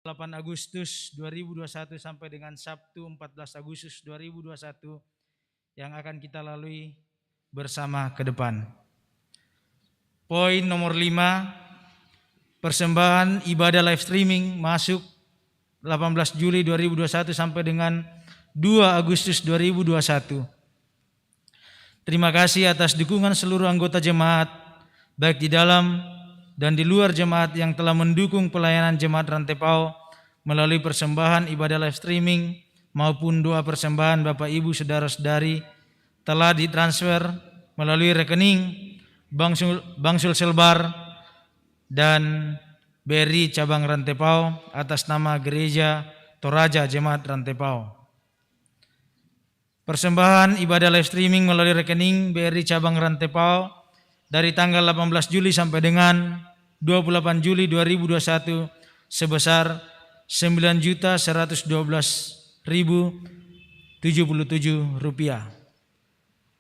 8 Agustus 2021 sampai dengan Sabtu 14 Agustus 2021 yang akan kita lalui bersama ke depan. Poin nomor 5, persembahan ibadah live streaming masuk 18 Juli 2021 sampai dengan 2 Agustus 2021. Terima kasih atas dukungan seluruh anggota jemaat, baik di dalam dan di luar jemaat yang telah mendukung pelayanan jemaat Rantepao melalui persembahan ibadah live streaming maupun doa persembahan Bapak Ibu Saudara-saudari telah ditransfer melalui rekening Bank Sulselbar dan BRI Cabang Rantepao atas nama Gereja Toraja Jemaat Rantepao. Persembahan ibadah live streaming melalui rekening BRI Cabang Rantepao dari tanggal 18 Juli sampai dengan 28 Juli 2021 sebesar Rp9.112.077.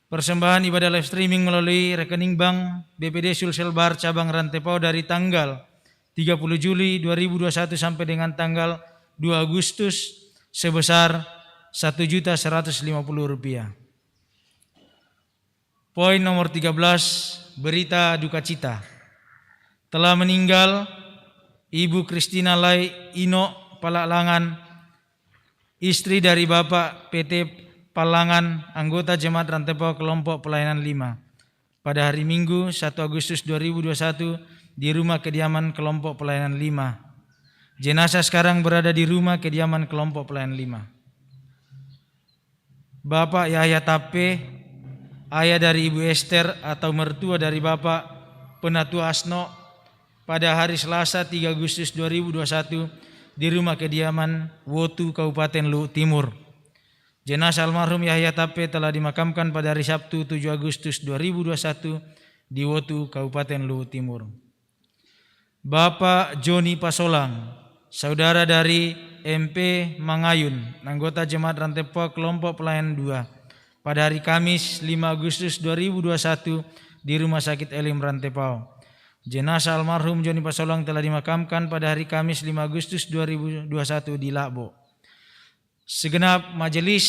Persembahan ibadah live streaming melalui rekening bank BPD Sulselbar Cabang Rantepao dari tanggal 30 Juli 2021 sampai dengan tanggal 2 Agustus sebesar Rp1.150.000. Poin nomor 13, berita duka cita. Telah meninggal Ibu Kristina Lai Ino Palalangan, istri dari Bapak PT Palangan, anggota Jemaat Rantepao Kelompok Pelayanan 5, pada hari Minggu 1 Agustus 2021 di rumah kediaman Kelompok Pelayanan 5. Jenazah sekarang berada di rumah kediaman Kelompok Pelayanan 5. Bapak Yahya Tape, ayah dari Ibu Esther atau mertua dari Bapak Penatua Asno, pada hari Selasa 3 Agustus 2021 di rumah kediaman Wotu, Kabupaten Luhuk Timur. Jenazah almarhum Yahya Tape telah dimakamkan pada hari Sabtu 7 Agustus 2021 di Wotu, Kabupaten Luhuk Timur. Bapak Joni Pasolang, saudara dari MP Mangayun, anggota Jemaat Rantepao Kelompok Pelayanan 2, pada hari Kamis 5 Agustus 2021 di Rumah Sakit Elim Rantepao. Jenazah almarhum Joni Pasolang telah dimakamkan pada hari Kamis 5 Agustus 2021 di Lakbo. Segenap majelis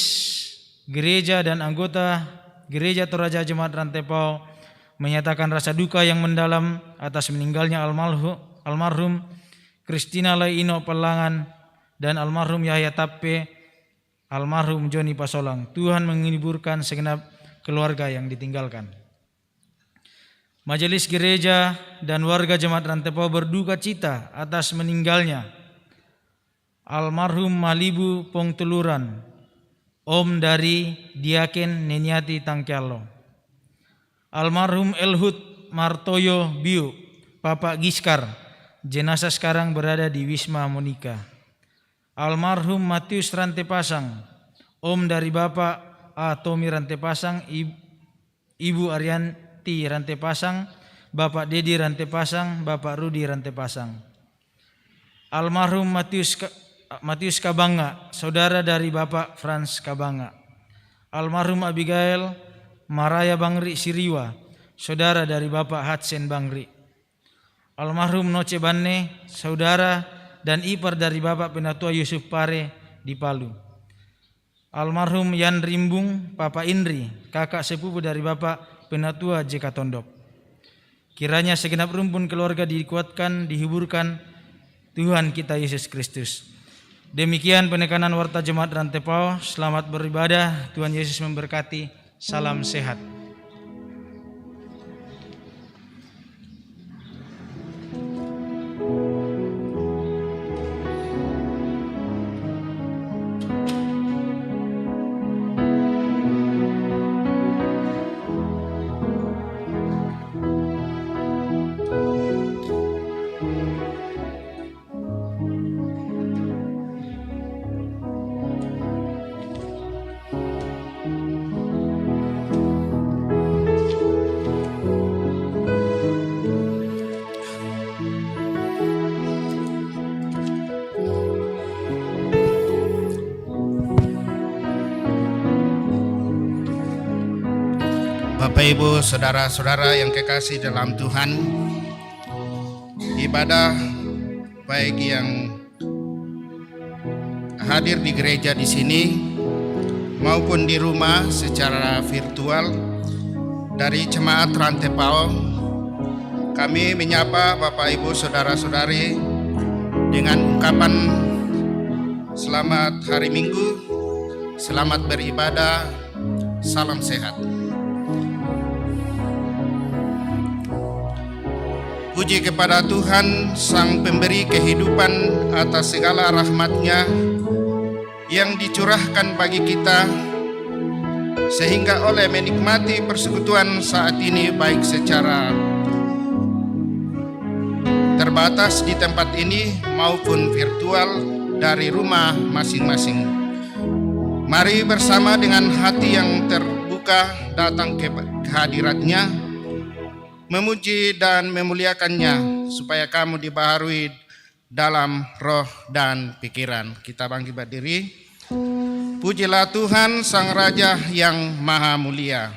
gereja dan anggota Gereja Toraja Jemaat Rantepao menyatakan rasa duka yang mendalam atas meninggalnya almarhum Kristina Lai Ino Palangan dan almarhum Yahya Tape, almarhum Joni Pasolang. Tuhan menghiburkan segenap keluarga yang ditinggalkan. Majelis gereja dan warga Jemaat Rantepao berduka cita atas meninggalnya almarhum Malibu Pongtuluran, om dari Diaken Neniati Tangkyalo. Almarhum Elhut Martoyo Biu, Bapak Giskar, jenazah sekarang berada di Wisma Monika. Almarhum Matius Rantepasang, om dari Bapak A. Tomi Rantepasang, Ibu Arianti Rantepasang, Bapak Dedi Rantepasang, Bapak Rudi Rantepasang. Almarhum Matius Kabanga, saudara dari Bapak Frans Kabanga. Almarhum Abigail Maraya Bangri Siriwa, saudara dari Bapak Hatsen Bangri. Almarhum Noce Banne, saudara dan ipar dari Bapak Penatua Yusuf Pare di Palu. Almarhum Yan Rimbung, Bapak Indri, kakak sepupu dari Bapak Penatua JK Tondok. Kiranya segenap rumpun keluarga dikuatkan, dihiburkan Tuhan kita Yesus Kristus. Demikian penekanan warta Jemaat Rantepao. Selamat beribadah, Tuhan Yesus memberkati. Salam sehat. Bapak Ibu saudara-saudara yang kekasih dalam Tuhan, ibadah baik yang hadir di gereja di sini maupun di rumah secara virtual dari Jemaat Rantepao, kami menyapa Bapak Ibu Saudara-saudari dengan ungkapan selamat hari Minggu, selamat beribadah, salam sehat. Puji kepada Tuhan, Sang Pemberi kehidupan atas segala rahmat-Nya yang dicurahkan bagi kita, sehingga oleh menikmati persekutuan saat ini baik secara terbatas di tempat ini maupun virtual dari rumah masing-masing. Mari bersama dengan hati yang terbuka datang ke hadirat-Nya, memuji dan memuliakannya, supaya kamu dibaharui dalam roh dan pikiran. Kita bangkit berdiri. Pujilah Tuhan Sang Raja yang Maha Mulia.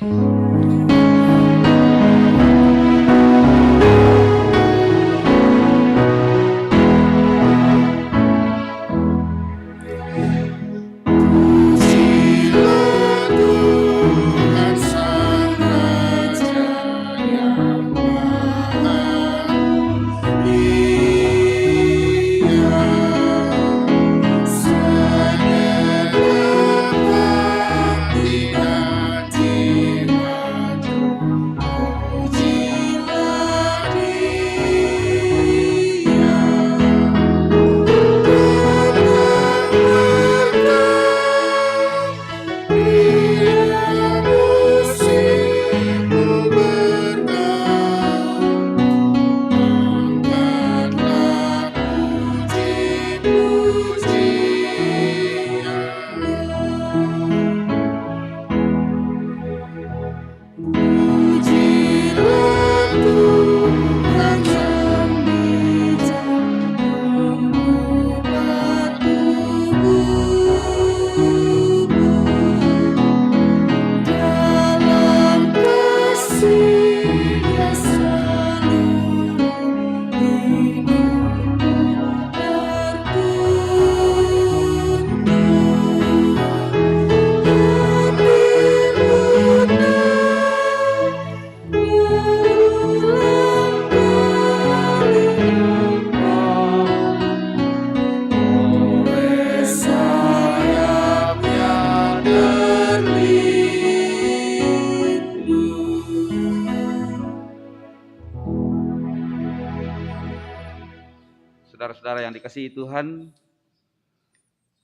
Saudara-saudara yang dikasihi Tuhan,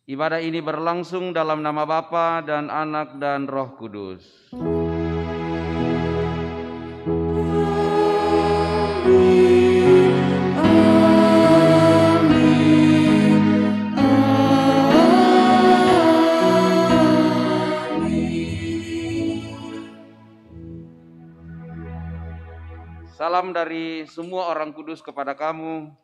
ibadah ini berlangsung dalam nama Bapa dan Anak dan Roh Kudus. Salam dari semua orang kudus kepada kamu.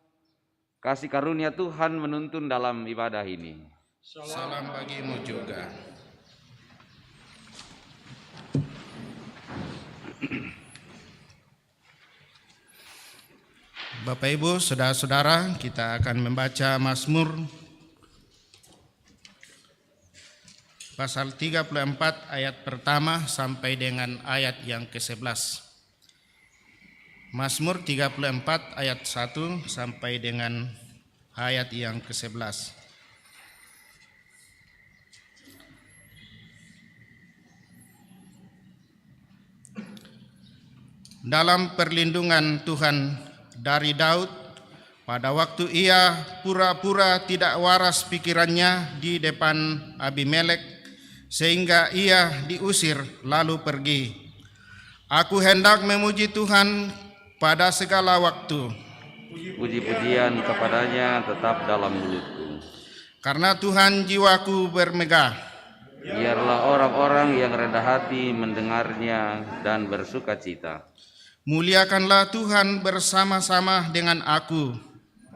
Kasih karunia Tuhan menuntun dalam ibadah ini. Salam bagimu juga. Bapak Ibu, saudara-saudara, kita akan membaca Mazmur pasal 34 ayat pertama sampai dengan ayat yang ke-11. Mazmur 34 ayat 1 sampai dengan ayat yang ke-11. Dalam perlindungan Tuhan dari Daud, pada waktu ia pura-pura tidak waras pikirannya di depan Abimelek, sehingga ia diusir lalu pergi. Aku hendak memuji Tuhan pada segala waktu. Puji-pujian kepadanya tetap dalam mulutku. Karena Tuhan jiwaku bermegah. Biarlah orang-orang yang rendah hati mendengarnya dan bersuka cita. Muliakanlah Tuhan bersama-sama dengan aku.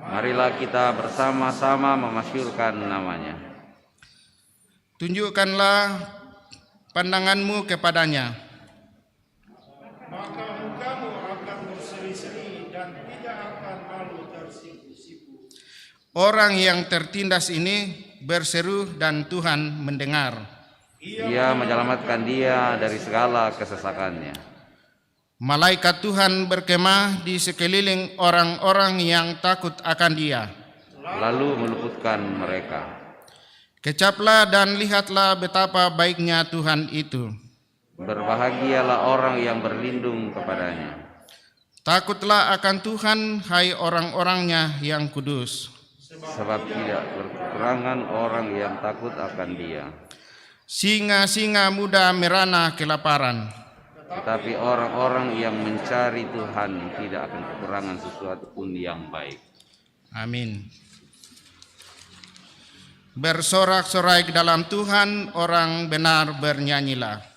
Marilah kita bersama-sama memasyurkan namanya. Tunjukkanlah pandanganmu kepadanya. Maka mukamu akan berseri-seri dan tidak akan malu tersipu-sipu. Orang yang tertindas ini berseru dan Tuhan mendengar. Ia menyelamatkan dia dari segala kesesakannya. Malaikat Tuhan berkemah di sekeliling orang-orang yang takut akan dia. Lalu meluputkan mereka. Kecaplah dan lihatlah betapa baiknya Tuhan itu. Berbahagialah orang yang berlindung kepadanya. Takutlah akan Tuhan, hai orang-orangnya yang kudus. Sebab tidak berkekurangan orang yang takut akan dia. Singa-singa muda merana kelaparan, Tetapi orang-orang yang mencari Tuhan tidak akan kekurangan sesuatu pun yang baik. amin. Bersorak-sorai ke dalam Tuhan, orang benar bernyanyilah.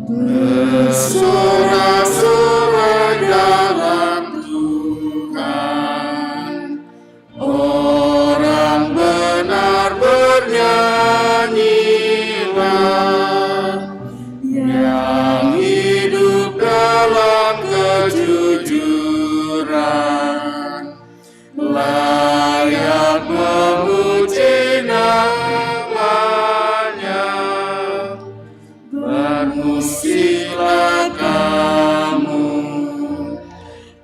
Bersorak-sorai dalam Tuhan, orang benar bernyanyilah, yang hidup dalam kejujuran, layak memuji namanya. Bermusiklah kamu,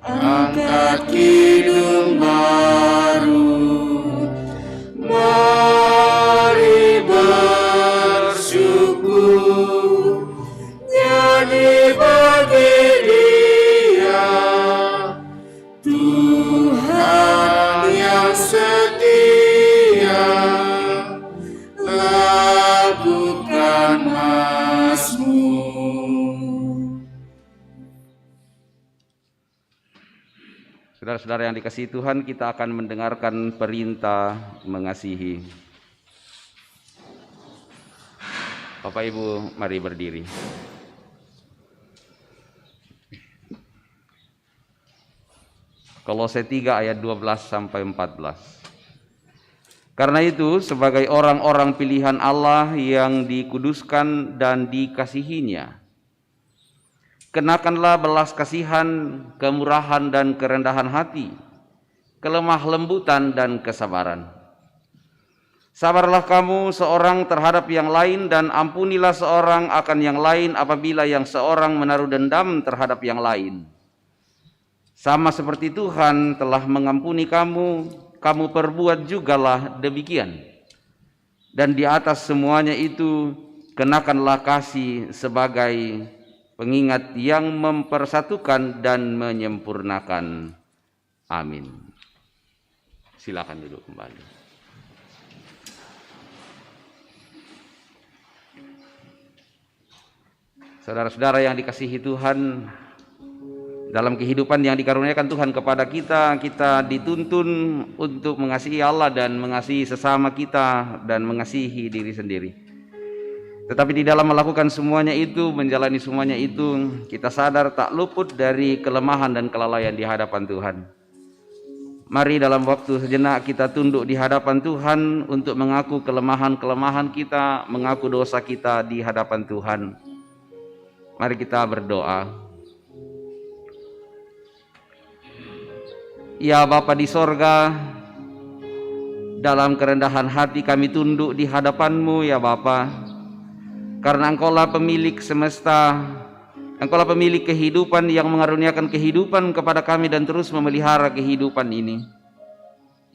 angkat kidung baru, mari bersyukur, nyanyi bagi Dia, Tuhan yang setia. Lakukan Mazmur. Saudara-saudara yang dikasihi Tuhan, kita akan mendengarkan perintah mengasihi. Bapak Ibu, mari berdiri. Kolose 3 ayat 12 sampai 14. Karena itu, sebagai orang-orang pilihan Allah yang dikuduskan dan dikasihinya, kenakanlah belas kasihan, kemurahan dan kerendahan hati, kelemah lembutan dan kesabaran. Sabarlah kamu seorang terhadap yang lain dan ampunilah seorang akan yang lain apabila yang seorang menaruh dendam terhadap yang lain. Sama seperti Tuhan telah mengampuni kamu, kamu perbuat jugalah demikian. Dan di atas semuanya itu, kenakanlah kasih sebagai pengingat yang mempersatukan dan menyempurnakan. Amin. Silakan duduk kembali. Saudara-saudara yang dikasihi Tuhan, dalam kehidupan yang dikaruniakan Tuhan kepada kita, kita dituntun untuk mengasihi Allah dan mengasihi sesama kita dan mengasihi diri sendiri. Tetapi di dalam melakukan semuanya itu, menjalani semuanya itu, kita sadar tak luput dari kelemahan dan kelalaian di hadapan Tuhan. Mari dalam waktu sejenak kita tunduk di hadapan Tuhan untuk mengaku kelemahan-kelemahan kita, mengaku dosa kita di hadapan Tuhan. Mari kita berdoa. Ya Bapa di sorga, dalam kerendahan hati kami tunduk di hadapan-Mu ya Bapa, karena Engkaulah pemilik semesta, Engkaulah pemilik kehidupan yang mengaruniakan kehidupan kepada kami dan terus memelihara kehidupan ini.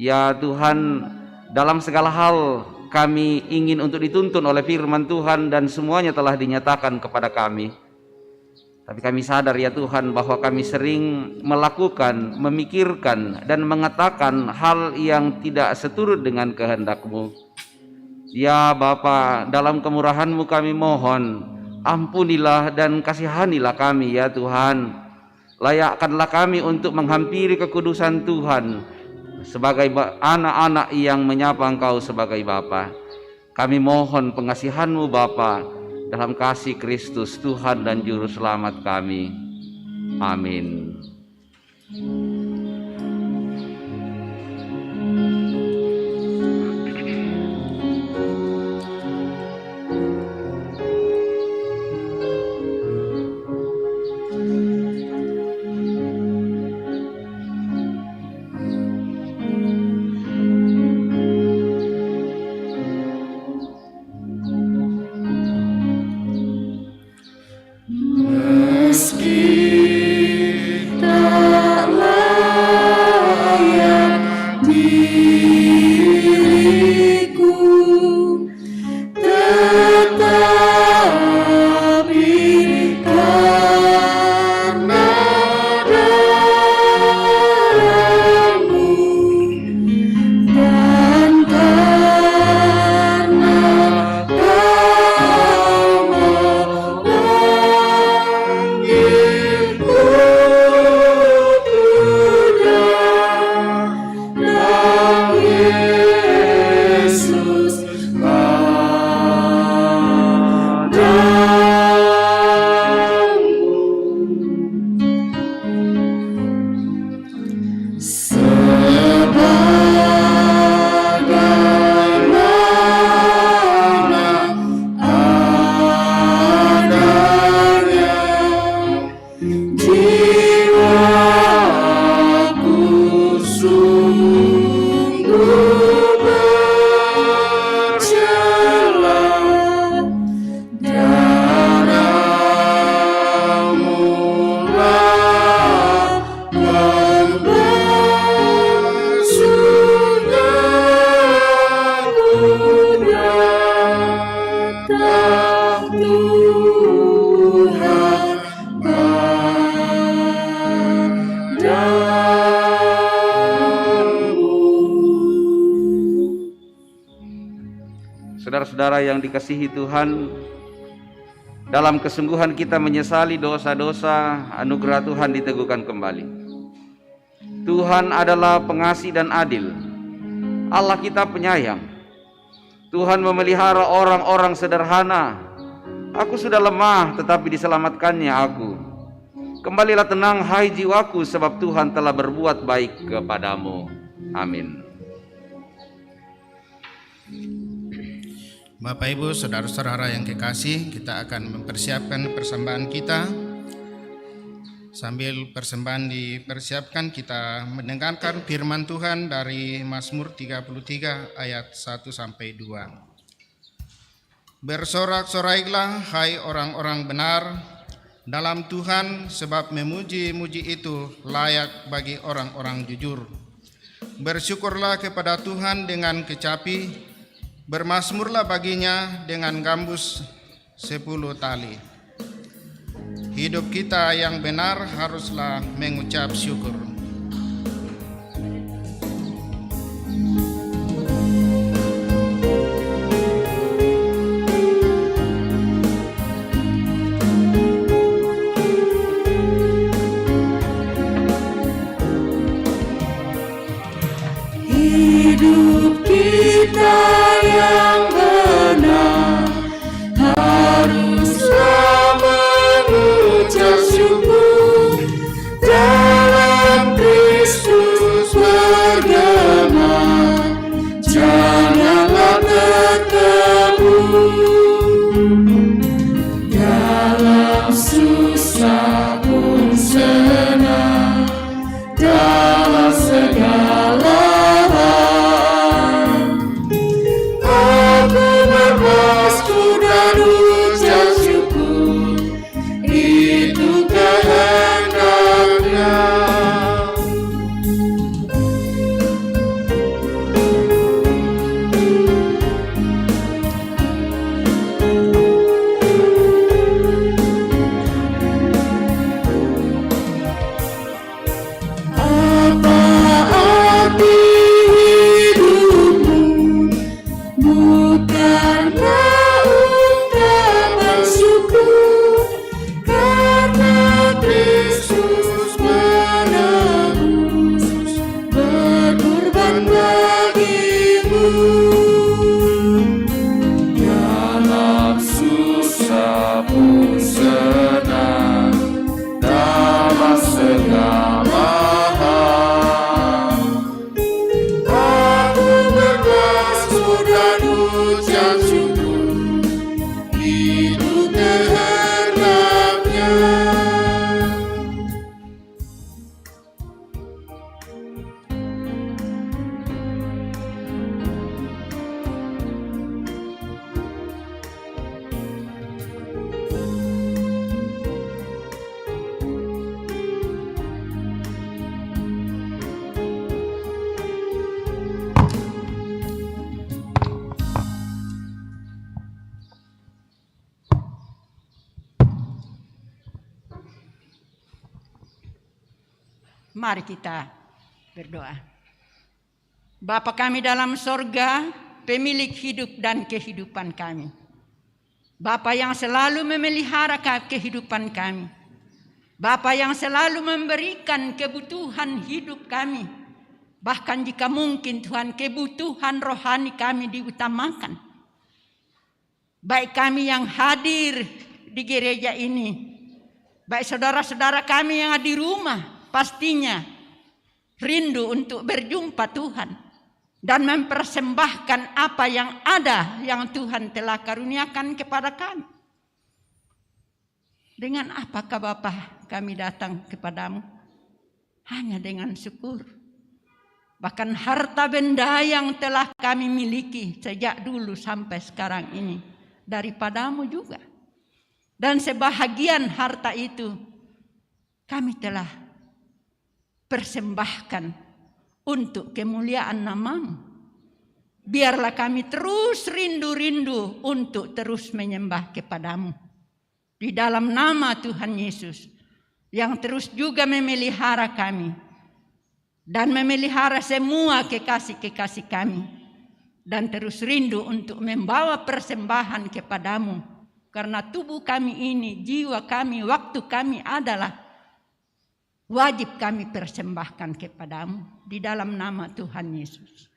Ya Tuhan, dalam segala hal kami ingin untuk dituntun oleh firman Tuhan dan semuanya telah dinyatakan kepada kami. Tapi kami sadar ya Tuhan bahwa kami sering melakukan, memikirkan dan mengatakan hal yang tidak seturut dengan kehendak-Mu. Ya Bapa, dalam kemurahan-Mu kami mohon, ampunilah dan kasihanilah kami ya Tuhan. Layakkanlah kami untuk menghampiri kekudusan Tuhan sebagai anak-anak yang menyapa Engkau sebagai Bapa. Kami mohon pengasihan-Mu Bapa, dalam kasih Kristus Tuhan dan Juru Selamat kami. Amin. Saudara-saudara yang dikasihi Tuhan, dalam kesungguhan kita menyesali dosa-dosa, anugerah Tuhan diteguhkan kembali. Tuhan adalah pengasih dan adil. Allah kita penyayang. Tuhan memelihara orang-orang sederhana. Aku sudah lemah, tetapi diselamatkannya aku. Kembalilah tenang, hai jiwaku, sebab Tuhan telah berbuat baik kepadamu. Amin. Bapak Ibu, saudara-saudara yang kekasih, kita akan mempersiapkan persembahan kita. Sambil persembahan dipersiapkan, kita mendengarkan firman Tuhan dari Mazmur 33 ayat 1 sampai 2. Bersorak-sorailah hai orang-orang benar dalam Tuhan, sebab memuji-muji itu layak bagi orang-orang jujur. Bersyukurlah kepada Tuhan dengan kecapi, bermazmurlah baginya dengan gambus 10 tali. Hidup kita yang benar haruslah mengucap syukur. Hidup kita yang benar haruslah mengucap syukur, dalam Kristus bergema, janganlah terkebun. Dalam susah pun senang, dalam segala Mari kita berdoa. Bapa kami dalam sorga, pemilik hidup dan kehidupan kami. Bapa yang selalu memelihara kehidupan kami. Bapa yang selalu memberikan kebutuhan hidup kami. Bahkan jika mungkin Tuhan, kebutuhan rohani kami diutamakan. Baik kami yang hadir di gereja ini, baik saudara-saudara kami yang ada di rumah, pastinya rindu untuk berjumpa Tuhan dan mempersembahkan apa yang ada yang Tuhan telah karuniakan kepada kami. Dengan apakah Bapa kami datang kepadamu? Hanya dengan syukur. Bahkan harta benda yang telah kami miliki sejak dulu sampai sekarang ini daripadamu juga. Dan sebahagian harta itu kami telah persembahkan untuk kemuliaan nama-Mu. Biarlah kami terus rindu-rindu untuk terus menyembah kepadamu. Di dalam nama Tuhan Yesus yang terus juga memelihara kami dan memelihara semua kekasih-kekasih kami dan terus rindu untuk membawa persembahan kepadamu. Karena tubuh kami ini, jiwa kami, waktu kami adalah wajib kami persembahkan kepadamu. Di dalam nama Tuhan Yesus,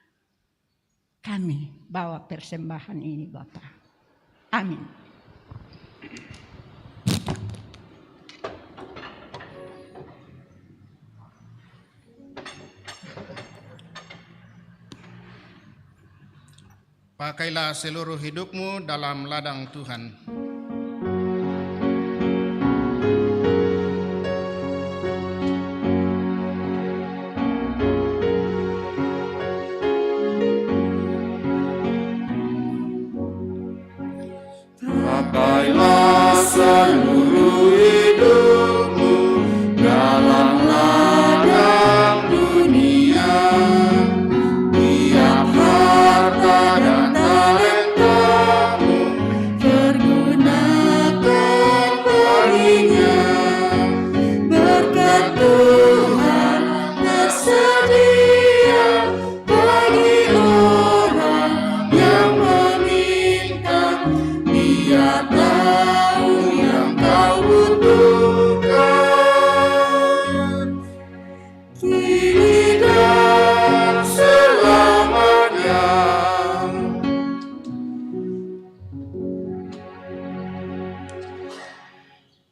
kami bawa persembahan ini Bapa. Amin. Pakailah seluruh hidupmu dalam ladang Tuhan. Pakailah seluruh hidupmu dalam ladang dunia. Tiap harta dan talentamu pergunakan baginya. Berkat Tuhan tersedia bagi orang yang meminta. Dia tahu yang kau butuhkan, kini dan selamanya.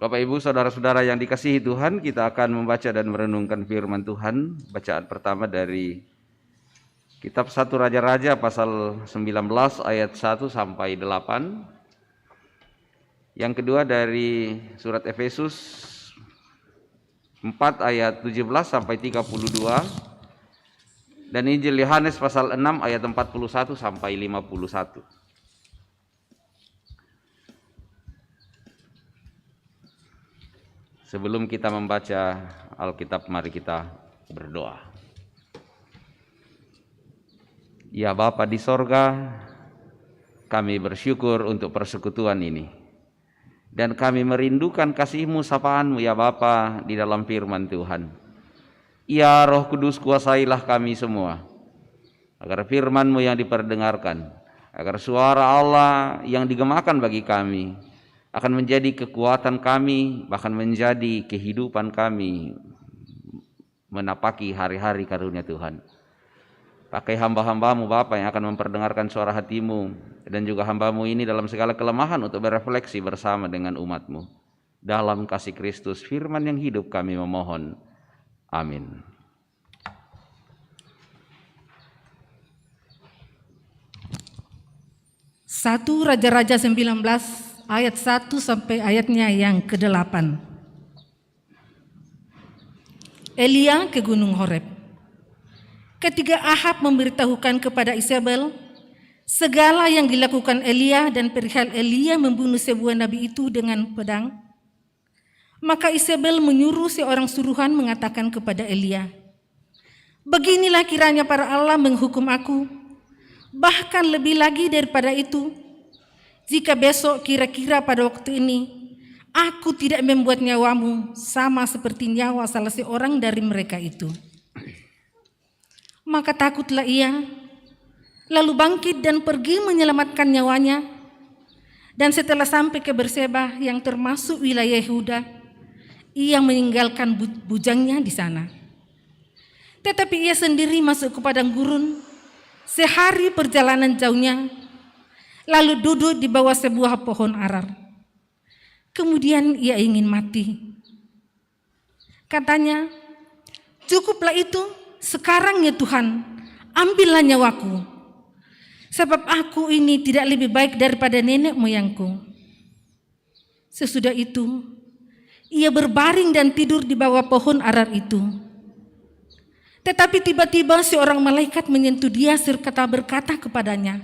Bapak Ibu saudara-saudara yang dikasihi Tuhan, kita akan membaca dan merenungkan firman Tuhan. Bacaan pertama dari Kitab 1 Raja-Raja pasal 19 ayat 1 sampai 8. Yang kedua dari surat Efesus 4 ayat 17 sampai 32. Dan Injil Yohanes pasal 6 ayat 41 sampai 51. Sebelum kita membaca Alkitab, mari kita berdoa. Ya Bapa di sorga, kami bersyukur untuk persekutuan ini. Dan kami merindukan kasih-Mu, sapaan-Mu ya Bapa di dalam firman Tuhan. Ya Roh Kudus, kuasailah kami semua, agar firman-Mu yang diperdengarkan, agar suara Allah yang digemakan bagi kami akan menjadi kekuatan kami, bahkan menjadi kehidupan kami menapaki hari-hari karunia Tuhan. Pakai hamba-hamba-Mu Bapa yang akan memperdengarkan suara hati-Mu, dan juga hamba-Mu ini dalam segala kelemahan untuk berefleksi bersama dengan umat-Mu. Dalam kasih Kristus, firman yang hidup kami memohon. Amin. Satu Raja-Raja 19 ayat 1 sampai ayatnya yang ke-8. Elia ke Gunung Horeb. Ketika Ahab memberitahukan kepada Isabel segala yang dilakukan Elia dan perihal Elia membunuh sebuah nabi itu dengan pedang, maka Isabel menyuruh seorang suruhan mengatakan kepada Elia, "Beginilah kiranya para Allah menghukum aku, bahkan lebih lagi daripada itu, jika besok kira-kira pada waktu ini aku tidak membuat nyawamu sama seperti nyawa salah seorang dari mereka itu." Maka takutlah ia, lalu bangkit dan pergi menyelamatkan nyawanya. Dan setelah sampai ke Berseba yang termasuk wilayah Yehuda, ia meninggalkan bujangnya di sana. Tetapi ia sendiri masuk ke padang gurun sehari perjalanan jauhnya, lalu duduk di bawah sebuah pohon arar. Kemudian ia ingin mati. Katanya, "Cukuplah itu, sekarang ya Tuhan, ambillah nyawaku, sebab aku ini tidak lebih baik daripada nenek moyangku." Sesudah itu, ia berbaring dan tidur di bawah pohon arar itu. Tetapi tiba-tiba seorang malaikat menyentuh dia serta berkata kepadanya,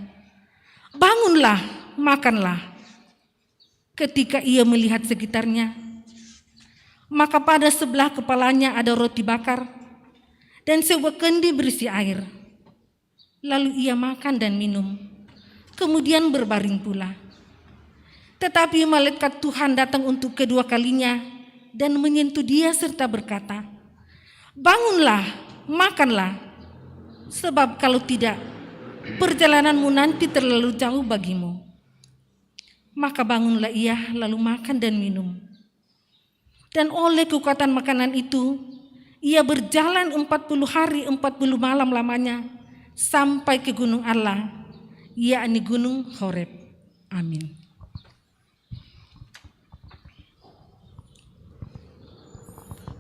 "Bangunlah, makanlah." Ketika ia melihat sekitarnya, maka pada sebelah kepalanya ada roti bakar dan sebuah kendi berisi air. Lalu ia makan dan minum, kemudian berbaring pula. Tetapi malaikat Tuhan datang untuk kedua kalinya dan menyentuh dia serta berkata, "Bangunlah, makanlah, sebab kalau tidak, perjalananmu nanti terlalu jauh bagimu. Maka bangunlah ia lalu makan dan minum. Dan oleh kekuatan makanan itu, ia berjalan 40 hari 40 malam lamanya sampai ke gunung Allah, yakni gunung Horeb. Amin.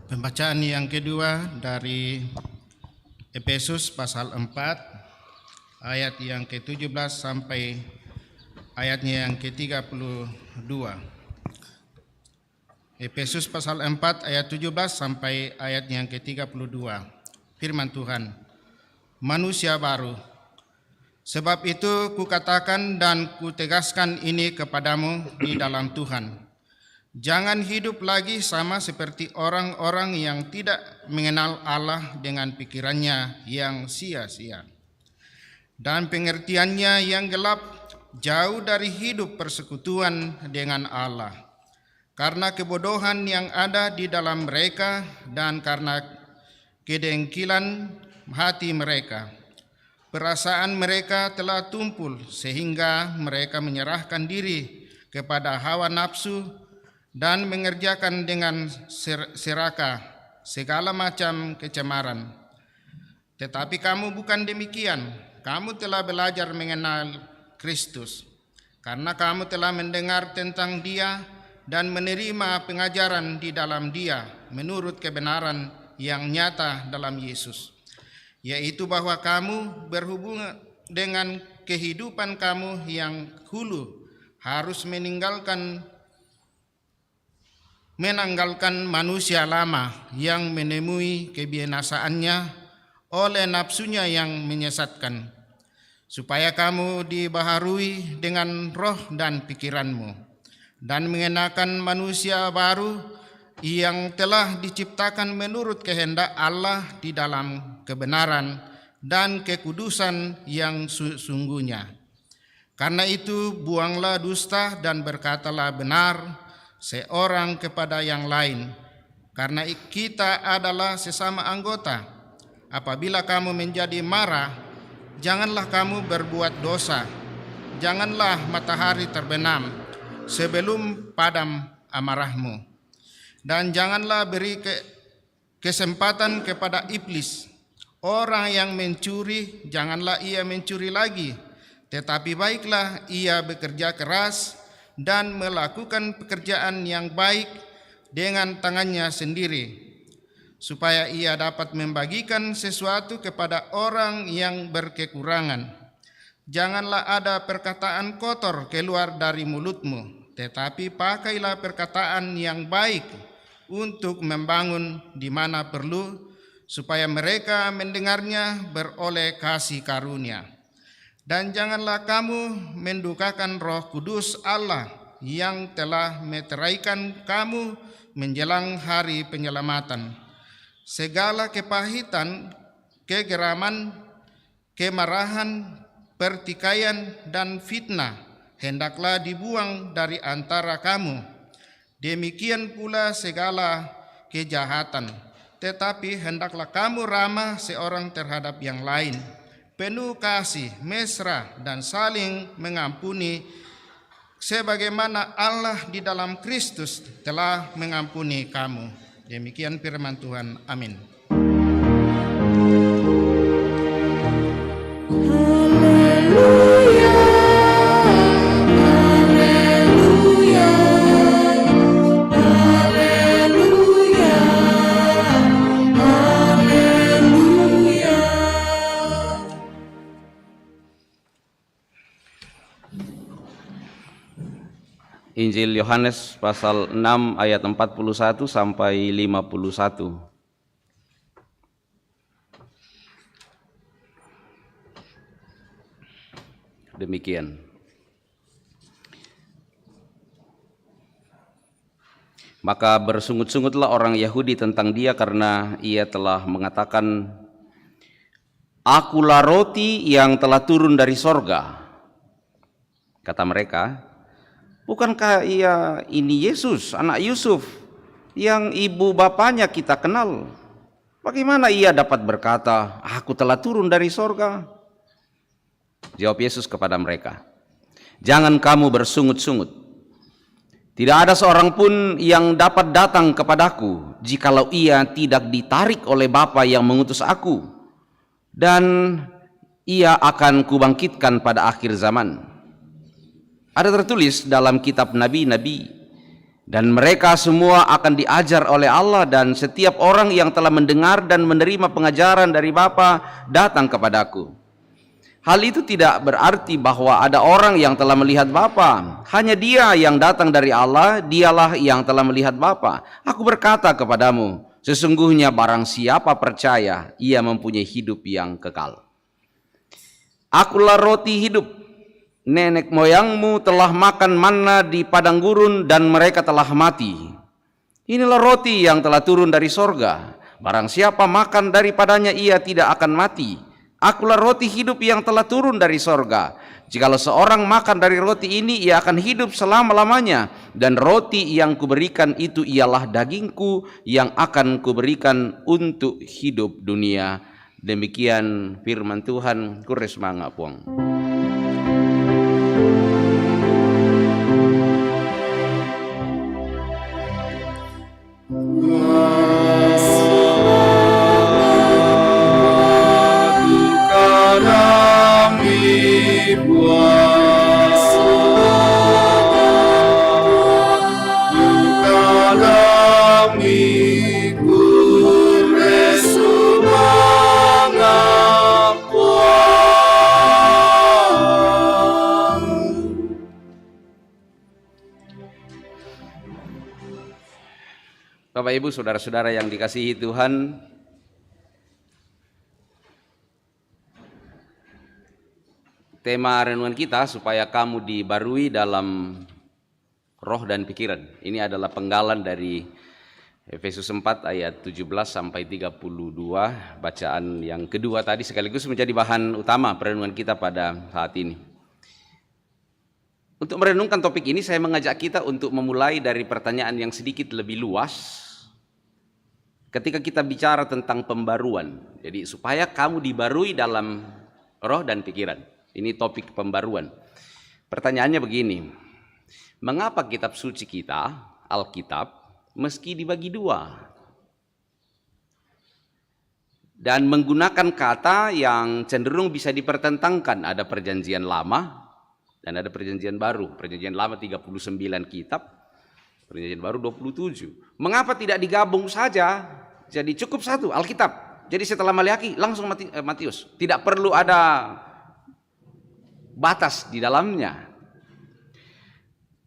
Pembacaan yang kedua dari Efesus pasal 4 ayat yang ke-17 sampai ayatnya yang ke-32. Efesus pasal 4 ayat 17 sampai ayatnya yang ke-32. Firman Tuhan, manusia baru. Sebab itu kukatakan dan kutegaskan ini kepadamu di dalam Tuhan. Jangan hidup lagi sama seperti orang-orang yang tidak mengenal Allah dengan pikirannya yang sia-sia dan pengertiannya yang gelap, jauh dari hidup persekutuan dengan Allah. Karena kebodohan yang ada di dalam mereka dan karena kedengkilan hati mereka, perasaan mereka telah tumpul sehingga mereka menyerahkan diri kepada hawa nafsu dan mengerjakan dengan serakah segala macam kecemaran. Tetapi kamu bukan demikian. Kamu telah belajar mengenal Kristus, karena kamu telah mendengar tentang Dia dan menerima pengajaran di dalam Dia menurut kebenaran yang nyata dalam Yesus, yaitu bahwa kamu berhubungan dengan kehidupan kamu yang hulu harus menanggalkan manusia lama yang menemui kebinasaannya oleh nafsunya yang menyesatkan, supaya kamu dibaharui dengan roh dan pikiranmu, dan mengenakan manusia baru yang telah diciptakan menurut kehendak Allah di dalam kebenaran dan kekudusan yang sesungguhnya. Karena itu buanglah dusta dan berkatalah benar seorang kepada yang lain, karena kita adalah sesama anggota. Apabila kamu menjadi marah, janganlah kamu berbuat dosa. Janganlah matahari terbenam sebelum padam amarahmu, dan janganlah beri kesempatan kepada iblis. Orang yang mencuri, janganlah ia mencuri lagi, tetapi baiklah ia bekerja keras dan melakukan pekerjaan yang baik dengan tangannya sendiri, supaya ia dapat membagikan sesuatu kepada orang yang berkekurangan. Janganlah ada perkataan kotor keluar dari mulutmu, tetapi pakailah perkataan yang baik untuk membangun di mana perlu, supaya mereka mendengarnya beroleh kasih karunia. Dan janganlah kamu mendukakan Roh Kudus Allah yang telah meteraikan kamu menjelang hari penyelamatan. Segala kepahitan, kegeraman, kemarahan, pertikaian, dan fitnah hendaklah dibuang dari antara kamu. Demikian pula segala kejahatan. Tetapi hendaklah kamu ramah seorang terhadap yang lain, penuh kasih, mesra, dan saling mengampuni, sebagaimana Allah di dalam Kristus telah mengampuni kamu. Demikian firman Tuhan. Amin. Haleluya, haleluya, haleluya, haleluya. Injil Yohanes pasal 6 ayat 41 sampai 51. Demikian. Maka bersungut-sungutlah orang Yahudi tentang dia karena ia telah mengatakan, "Akulah roti yang telah turun dari sorga." Kata mereka, "Bukankah ia ini Yesus, anak Yusuf, yang ibu bapanya kita kenal? Bagaimana ia dapat berkata, 'Aku telah turun dari sorga'?" Jawab Yesus kepada mereka, "Jangan kamu bersungut-sungut. Tidak ada seorang pun yang dapat datang kepadaku jikalau ia tidak ditarik oleh Bapa yang mengutus aku, dan ia akan kubangkitkan pada akhir zaman." Ada tertulis dalam kitab nabi-nabi, dan mereka semua akan diajar oleh Allah, dan setiap orang yang telah mendengar dan menerima pengajaran dari Bapa datang kepadaku. Hal itu tidak berarti bahwa ada orang yang telah melihat Bapa. Hanya Dia yang datang dari Allah, Dialah yang telah melihat Bapa. Aku berkata kepadamu, sesungguhnya barang siapa percaya, ia mempunyai hidup yang kekal. Akulah roti hidup. Nenek moyangmu telah makan manna di padang gurun dan mereka telah mati. Inilah roti yang telah turun dari sorga. Barang siapa makan daripadanya ia tidak akan mati. Akulah roti hidup yang telah turun dari sorga. Jikalau seorang makan dari roti ini, ia akan hidup selama-lamanya. Dan roti yang kuberikan itu ialah dagingku yang akan kuberikan untuk hidup dunia. Demikian firman Tuhan. Kures manga puang. Bapak Ibu, saudara-saudara yang dikasihi Tuhan, tema renungan kita supaya kamu dibarui dalam roh dan pikiran. Ini adalah penggalan dari Efesus 4 ayat 17 sampai 32, bacaan yang kedua tadi sekaligus menjadi bahan utama perenungan kita pada saat ini. Untuk merenungkan topik ini, saya mengajak kita untuk memulai dari pertanyaan yang sedikit lebih luas. Ketika kita bicara tentang pembaruan, jadi supaya kamu dibarui dalam roh dan pikiran. Ini topik pembaruan. Pertanyaannya begini, mengapa kitab suci kita, Alkitab, meski dibagi dua? Dan menggunakan kata yang cenderung bisa dipertentangkan. Ada perjanjian lama dan ada perjanjian baru. Perjanjian lama 39 kitab. Perjanjian baru 27. Mengapa tidak digabung saja? Jadi cukup satu, Alkitab. Jadi setelah Maleakhi langsung Matius. Tidak perlu ada batas di dalamnya.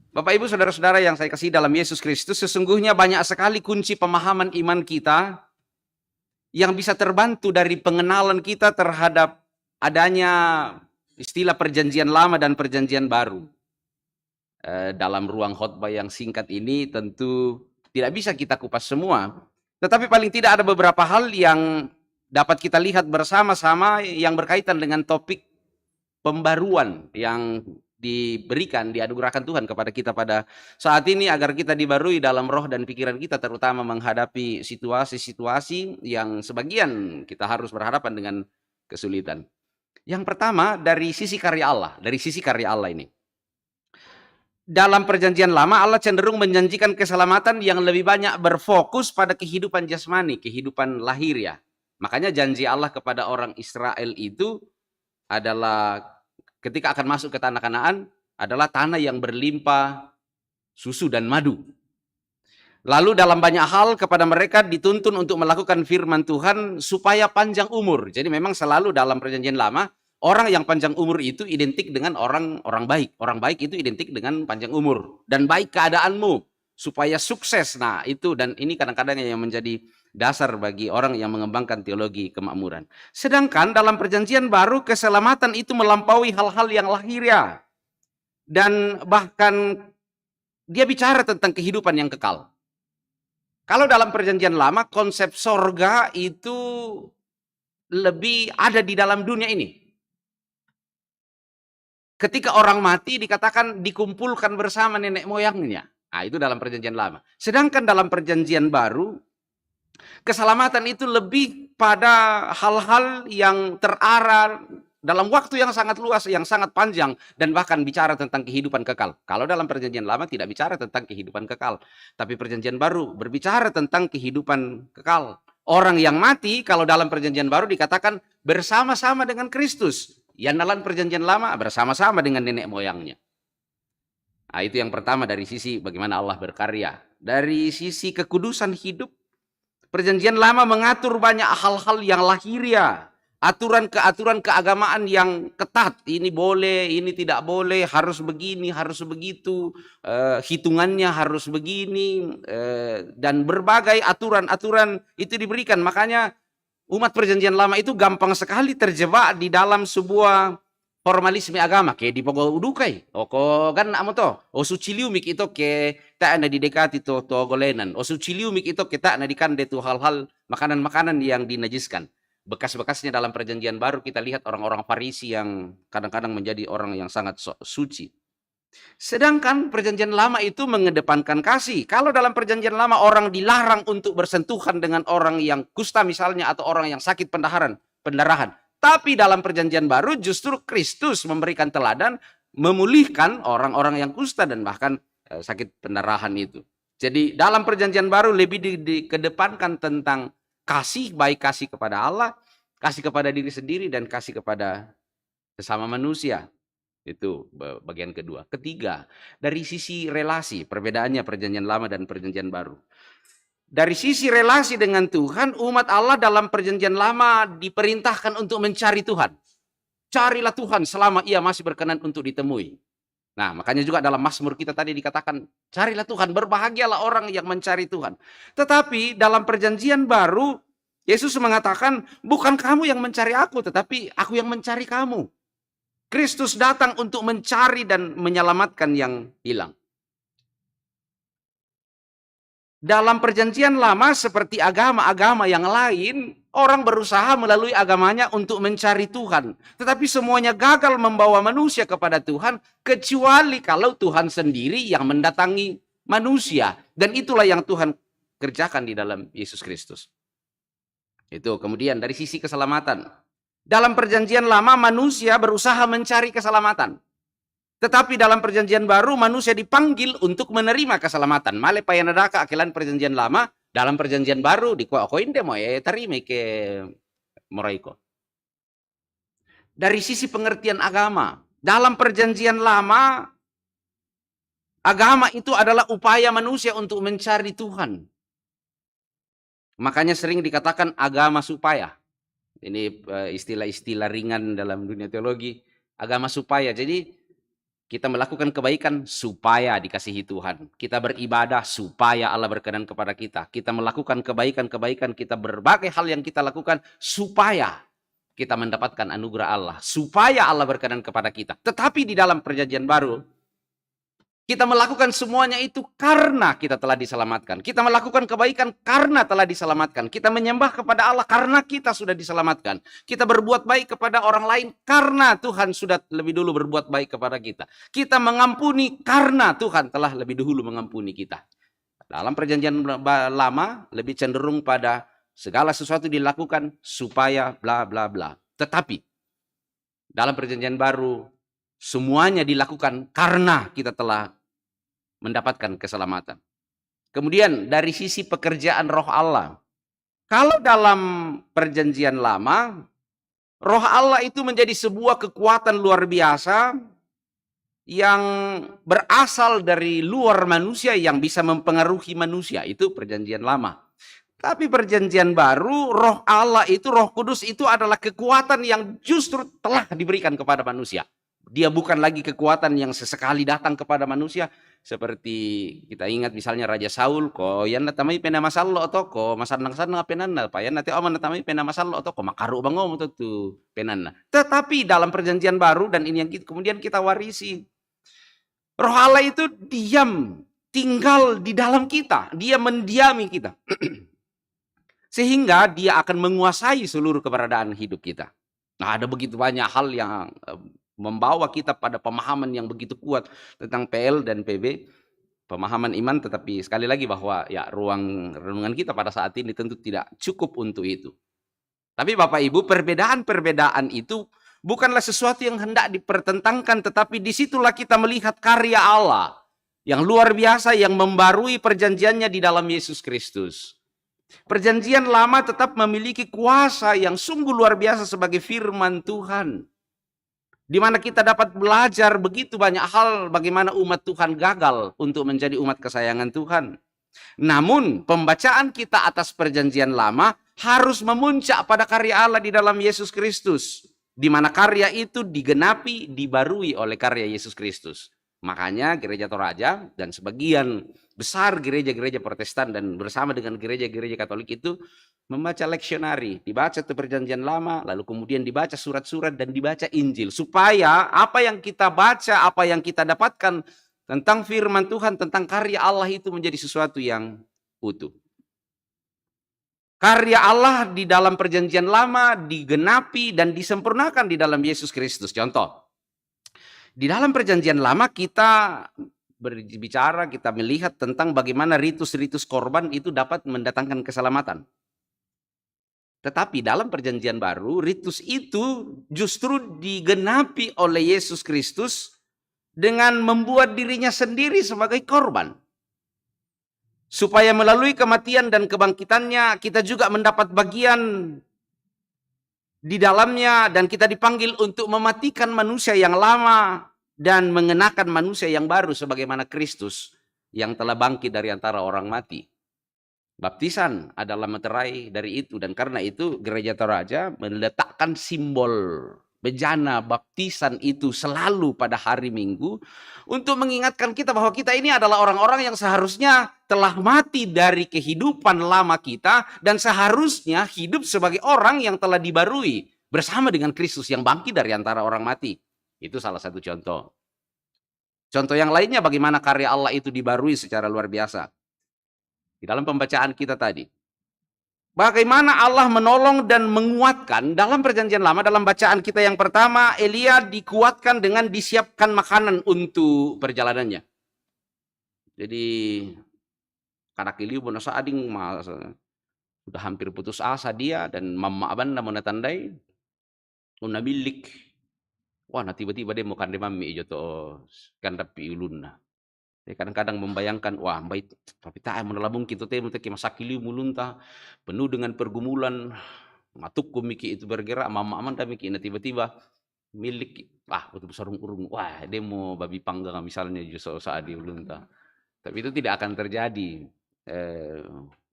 Bapak Ibu, saudara-saudara yang saya kasih dalam Yesus Kristus, sesungguhnya banyak sekali kunci pemahaman iman kita yang bisa terbantu dari pengenalan kita terhadap adanya istilah perjanjian lama dan perjanjian baru. Dalam ruang khotbah yang singkat ini tentu tidak bisa kita kupas semua, tetapi paling tidak ada beberapa hal yang dapat kita lihat bersama-sama yang berkaitan dengan topik pembaruan yang dianugerahkan Tuhan kepada kita pada saat ini agar kita dibarui dalam roh dan pikiran kita, terutama menghadapi situasi-situasi yang sebagian kita harus berhadapan dengan kesulitan. Yang pertama dari sisi karya Allah, ini. Dalam perjanjian lama Allah cenderung menjanjikan keselamatan yang lebih banyak berfokus pada kehidupan jasmani, kehidupan lahiriah. Makanya janji Allah kepada orang Israel itu adalah ketika akan masuk ke tanah Kanaan adalah tanah yang berlimpah susu dan madu. Lalu dalam banyak hal kepada mereka dituntun untuk melakukan firman Tuhan supaya panjang umur. Jadi memang selalu dalam perjanjian lama orang yang panjang umur itu identik dengan orang baik. Orang baik itu identik dengan panjang umur dan baik keadaanmu supaya sukses. Nah, itu dan ini kadang-kadang yang menjadi dasar bagi orang yang mengembangkan teologi kemakmuran. Sedangkan dalam perjanjian baru keselamatan itu melampaui hal-hal yang lahiriah. Dan bahkan dia bicara tentang kehidupan yang kekal. Kalau dalam perjanjian lama konsep sorga itu lebih ada di dalam dunia ini. Ketika orang mati dikatakan dikumpulkan bersama nenek moyangnya. Nah, itu dalam perjanjian lama. Sedangkan dalam perjanjian baru, keselamatan itu lebih pada hal-hal yang terarah dalam waktu yang sangat luas, yang sangat panjang, dan bahkan bicara tentang kehidupan kekal. Kalau dalam perjanjian lama tidak bicara tentang kehidupan kekal, tapi perjanjian baru berbicara tentang kehidupan kekal. Orang yang mati kalau dalam perjanjian baru dikatakan bersama-sama dengan Kristus. Yang dalam perjanjian lama bersama-sama dengan nenek moyangnya. Nah, itu yang pertama dari sisi bagaimana Allah berkarya. Dari sisi kekudusan hidup, perjanjian lama mengatur banyak hal-hal yang lahiriah. Aturan-keaturan keagamaan yang ketat. Ini boleh, ini tidak boleh, harus begini, harus begitu. Hitungannya harus begini. Dan berbagai aturan-aturan itu diberikan. Makanya umat perjanjian lama itu gampang sekali terjebak di dalam sebuah formalisme agama. Kayak di Pogo Udukai. Oko kan amo to. O suciliumik itu ke tak na didekati to golenan. O suciliumik itu ke tak na dikande tu hal-hal makanan-makanan yang dinajiskan. Bekas-bekasnya dalam perjanjian baru kita lihat orang-orang Farisi yang kadang-kadang menjadi orang yang sangat suci. Sedangkan perjanjian lama itu mengedepankan kasih. Kalau dalam perjanjian lama orang dilarang untuk bersentuhan dengan orang yang kusta misalnya atau orang yang sakit pendarahan. Tapi dalam perjanjian baru justru Kristus memberikan teladan memulihkan orang-orang yang kusta dan bahkan sakit pendarahan itu. Jadi dalam perjanjian baru lebih dikedepankan tentang kasih, baik kasih kepada Allah, kasih kepada diri sendiri, dan kasih kepada sesama manusia. Itu bagian kedua. Ketiga, dari sisi relasi, perbedaannya perjanjian lama dan perjanjian baru. Dari sisi relasi dengan Tuhan, umat Allah dalam perjanjian lama diperintahkan untuk mencari Tuhan. Carilah Tuhan selama ia masih berkenan untuk ditemui. Nah, makanya juga dalam Mazmur kita tadi dikatakan, carilah Tuhan, berbahagialah orang yang mencari Tuhan. Tetapi dalam perjanjian baru, Yesus mengatakan, bukan kamu yang mencari aku, tetapi aku yang mencari kamu. Kristus datang untuk mencari dan menyelamatkan yang hilang. Dalam perjanjian lama seperti agama-agama yang lain, orang berusaha melalui agamanya untuk mencari Tuhan. Tetapi semuanya gagal membawa manusia kepada Tuhan, kecuali kalau Tuhan sendiri yang mendatangi manusia. Dan itulah yang Tuhan kerjakan di dalam Yesus Kristus. Itu kemudian dari sisi keselamatan. Dalam perjanjian lama manusia berusaha mencari keselamatan. Tetapi dalam perjanjian baru manusia dipanggil untuk menerima keselamatan. Male payanadaka akilan perjanjian lama, dalam perjanjian baru dikuakoin demo tarime ke moraiko. Dari sisi pengertian agama, dalam perjanjian lama agama itu adalah upaya manusia untuk mencari Tuhan. Makanya sering dikatakan agama supaya. Ini istilah-istilah ringan dalam dunia teologi, agama supaya. Jadi kita melakukan kebaikan supaya dikasihi Tuhan. Kita beribadah supaya Allah berkenan kepada kita. Kita melakukan kebaikan-kebaikan, kita berbagai hal yang kita lakukan supaya kita mendapatkan anugerah Allah. Supaya Allah berkenan kepada kita. Tetapi di dalam perjanjian baru, kita melakukan semuanya itu karena kita telah diselamatkan. Kita melakukan kebaikan karena telah diselamatkan. Kita menyembah kepada Allah karena kita sudah diselamatkan. Kita berbuat baik kepada orang lain karena Tuhan sudah lebih dulu berbuat baik kepada kita. Kita mengampuni karena Tuhan telah lebih dahulu mengampuni kita. Dalam perjanjian lama lebih cenderung pada segala sesuatu dilakukan supaya bla bla bla. Tetapi dalam perjanjian baru semuanya dilakukan karena kita telah mendapatkan keselamatan. Kemudian dari sisi pekerjaan roh Allah. Kalau dalam perjanjian lama, roh Allah itu menjadi sebuah kekuatan luar biasa yang berasal dari luar manusia yang bisa mempengaruhi manusia. Itu perjanjian lama. Tapi perjanjian baru, roh Allah itu, roh kudus itu adalah kekuatan yang justru telah diberikan kepada manusia. Dia bukan lagi kekuatan yang sesekali datang kepada manusia. Seperti kita ingat misalnya Raja Saul, ko yan natamay pena masallo to, ko masanang-sanang penanna, payan nati oman natamay pena masallo to, ko makaru bangom to tu penanna. Tetapi dalam perjanjian baru, dan ini yang kemudian kita warisi, roh Allah itu diam, tinggal di dalam kita, dia mendiami kita. Sehingga dia akan menguasai seluruh keberadaan hidup kita. Nah, ada begitu banyak hal yang membawa kita pada pemahaman yang begitu kuat tentang PL dan PB, pemahaman iman, tetapi sekali lagi bahwa ya ruang renungan kita pada saat ini tentu tidak cukup untuk itu. Tapi Bapak Ibu, perbedaan-perbedaan itu bukanlah sesuatu yang hendak dipertentangkan, tetapi disitulah kita melihat karya Allah yang luar biasa yang membarui perjanjiannya di dalam Yesus Kristus. Perjanjian lama tetap memiliki kuasa yang sungguh luar biasa sebagai firman Tuhan, di mana kita dapat belajar begitu banyak hal bagaimana umat Tuhan gagal untuk menjadi umat kesayangan Tuhan. Namun pembacaan kita atas perjanjian lama harus memuncak pada karya Allah di dalam Yesus Kristus, di mana karya itu digenapi, dibarui oleh karya Yesus Kristus. Makanya gereja Toraja dan sebagian besar gereja-gereja Protestan dan bersama dengan gereja-gereja Katolik itu membaca leksionari, dibaca itu perjanjian lama, lalu kemudian dibaca surat-surat dan dibaca Injil, supaya apa yang kita baca, apa yang kita dapatkan tentang firman Tuhan, tentang karya Allah itu menjadi sesuatu yang utuh. Karya Allah di dalam perjanjian lama digenapi dan disempurnakan di dalam Yesus Kristus. Contoh, di dalam perjanjian lama kita berbicara, kita melihat tentang bagaimana ritus-ritus korban itu dapat mendatangkan keselamatan. Tetapi dalam perjanjian baru, ritus itu justru digenapi oleh Yesus Kristus dengan membuat dirinya sendiri sebagai korban. Supaya melalui kematian dan kebangkitannya kita juga mendapat bagian di dalamnya, dan kita dipanggil untuk mematikan manusia yang lama dan mengenakan manusia yang baru sebagaimana Kristus yang telah bangkit dari antara orang mati. Baptisan adalah meterai dari itu, dan karena itu gereja Toraja meletakkan simbol bejana baptisan itu selalu pada hari Minggu untuk mengingatkan kita bahwa kita ini adalah orang-orang yang seharusnya telah mati dari kehidupan lama kita dan seharusnya hidup sebagai orang yang telah dibarui bersama dengan Kristus yang bangkit dari antara orang mati. Itu salah satu contoh. Contoh yang lainnya bagaimana karya Allah itu dibarui secara luar biasa. Di dalam pembacaan kita tadi, bagaimana Allah menolong dan menguatkan dalam perjanjian lama. Dalam bacaan kita yang pertama, Elia dikuatkan dengan disiapkan makanan untuk perjalanannya. Jadi kanak Eliu bonasa ading sudah hampir putus asa dia, dan mama aban na menatandai unabilik. Wah, nah tiba-tiba dia mau kande mami ijo to kandapi ulun na. Kadang-kadang membayangkan, wah baik, tapi tak menelabung kita teh mungkin masakili mulunta penuh dengan pergumulan, matuk komiki itu bergerak, mama aman tapi kina tiba-tiba milik, betul sarung urung, wah dia mau babi panggang misalnya justru saat di ulunta. Tapi itu tidak akan terjadi.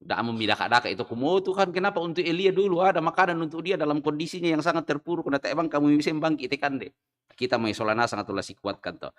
Dak memidaka-daka itu kumo Tuhan, kenapa untuk Elia dulu ada makanan untuk dia dalam kondisinya yang sangat terpuruk, kata emang kamu bisa bangkit kan deh. Kita mau solana sangat ulah kuatkan toh.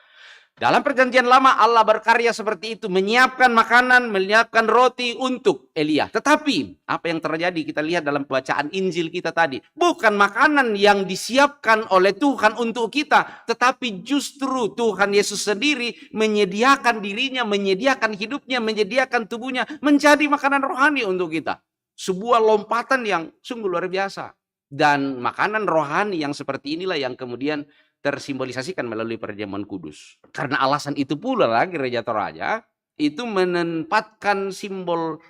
Dalam perjanjian lama Allah berkarya seperti itu, menyiapkan makanan, menyiapkan roti untuk Elia. Tetapi apa yang terjadi kita lihat dalam bacaan Injil kita tadi, bukan makanan yang disiapkan oleh Tuhan untuk kita, tetapi justru Tuhan Yesus sendiri menyediakan dirinya, menyediakan hidupnya, menyediakan tubuhnya menjadi makanan rohani untuk kita. Sebuah lompatan yang sungguh luar biasa. Dan makanan rohani yang seperti inilah yang kemudian tersimbolisasikan melalui perjamuan kudus. Karena alasan itu pula lah gereja Toraja itu menempatkan simbol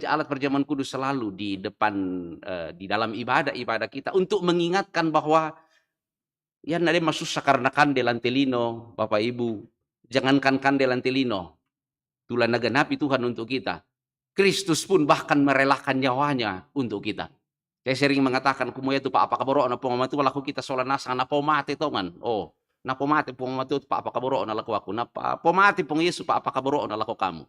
alat perjamuan kudus selalu di depan, di dalam ibadah kita untuk mengingatkan bahwa ya nade masuk sakarna kandelan telino, Bapak Ibu, jangankan kandelan telino, tulan nagenapi Tuhan untuk kita. Kristus pun bahkan merelakan nyawanya untuk kita. Saya sering mengatakan, kumuya itu pak apa kaboro na pong matu laku kita solanasa na pomate tongan. Oh, na pomate pong matu pak apa kaboro na laku aku. Na pomate pong Yesus pak apa kaboro na laku kamu.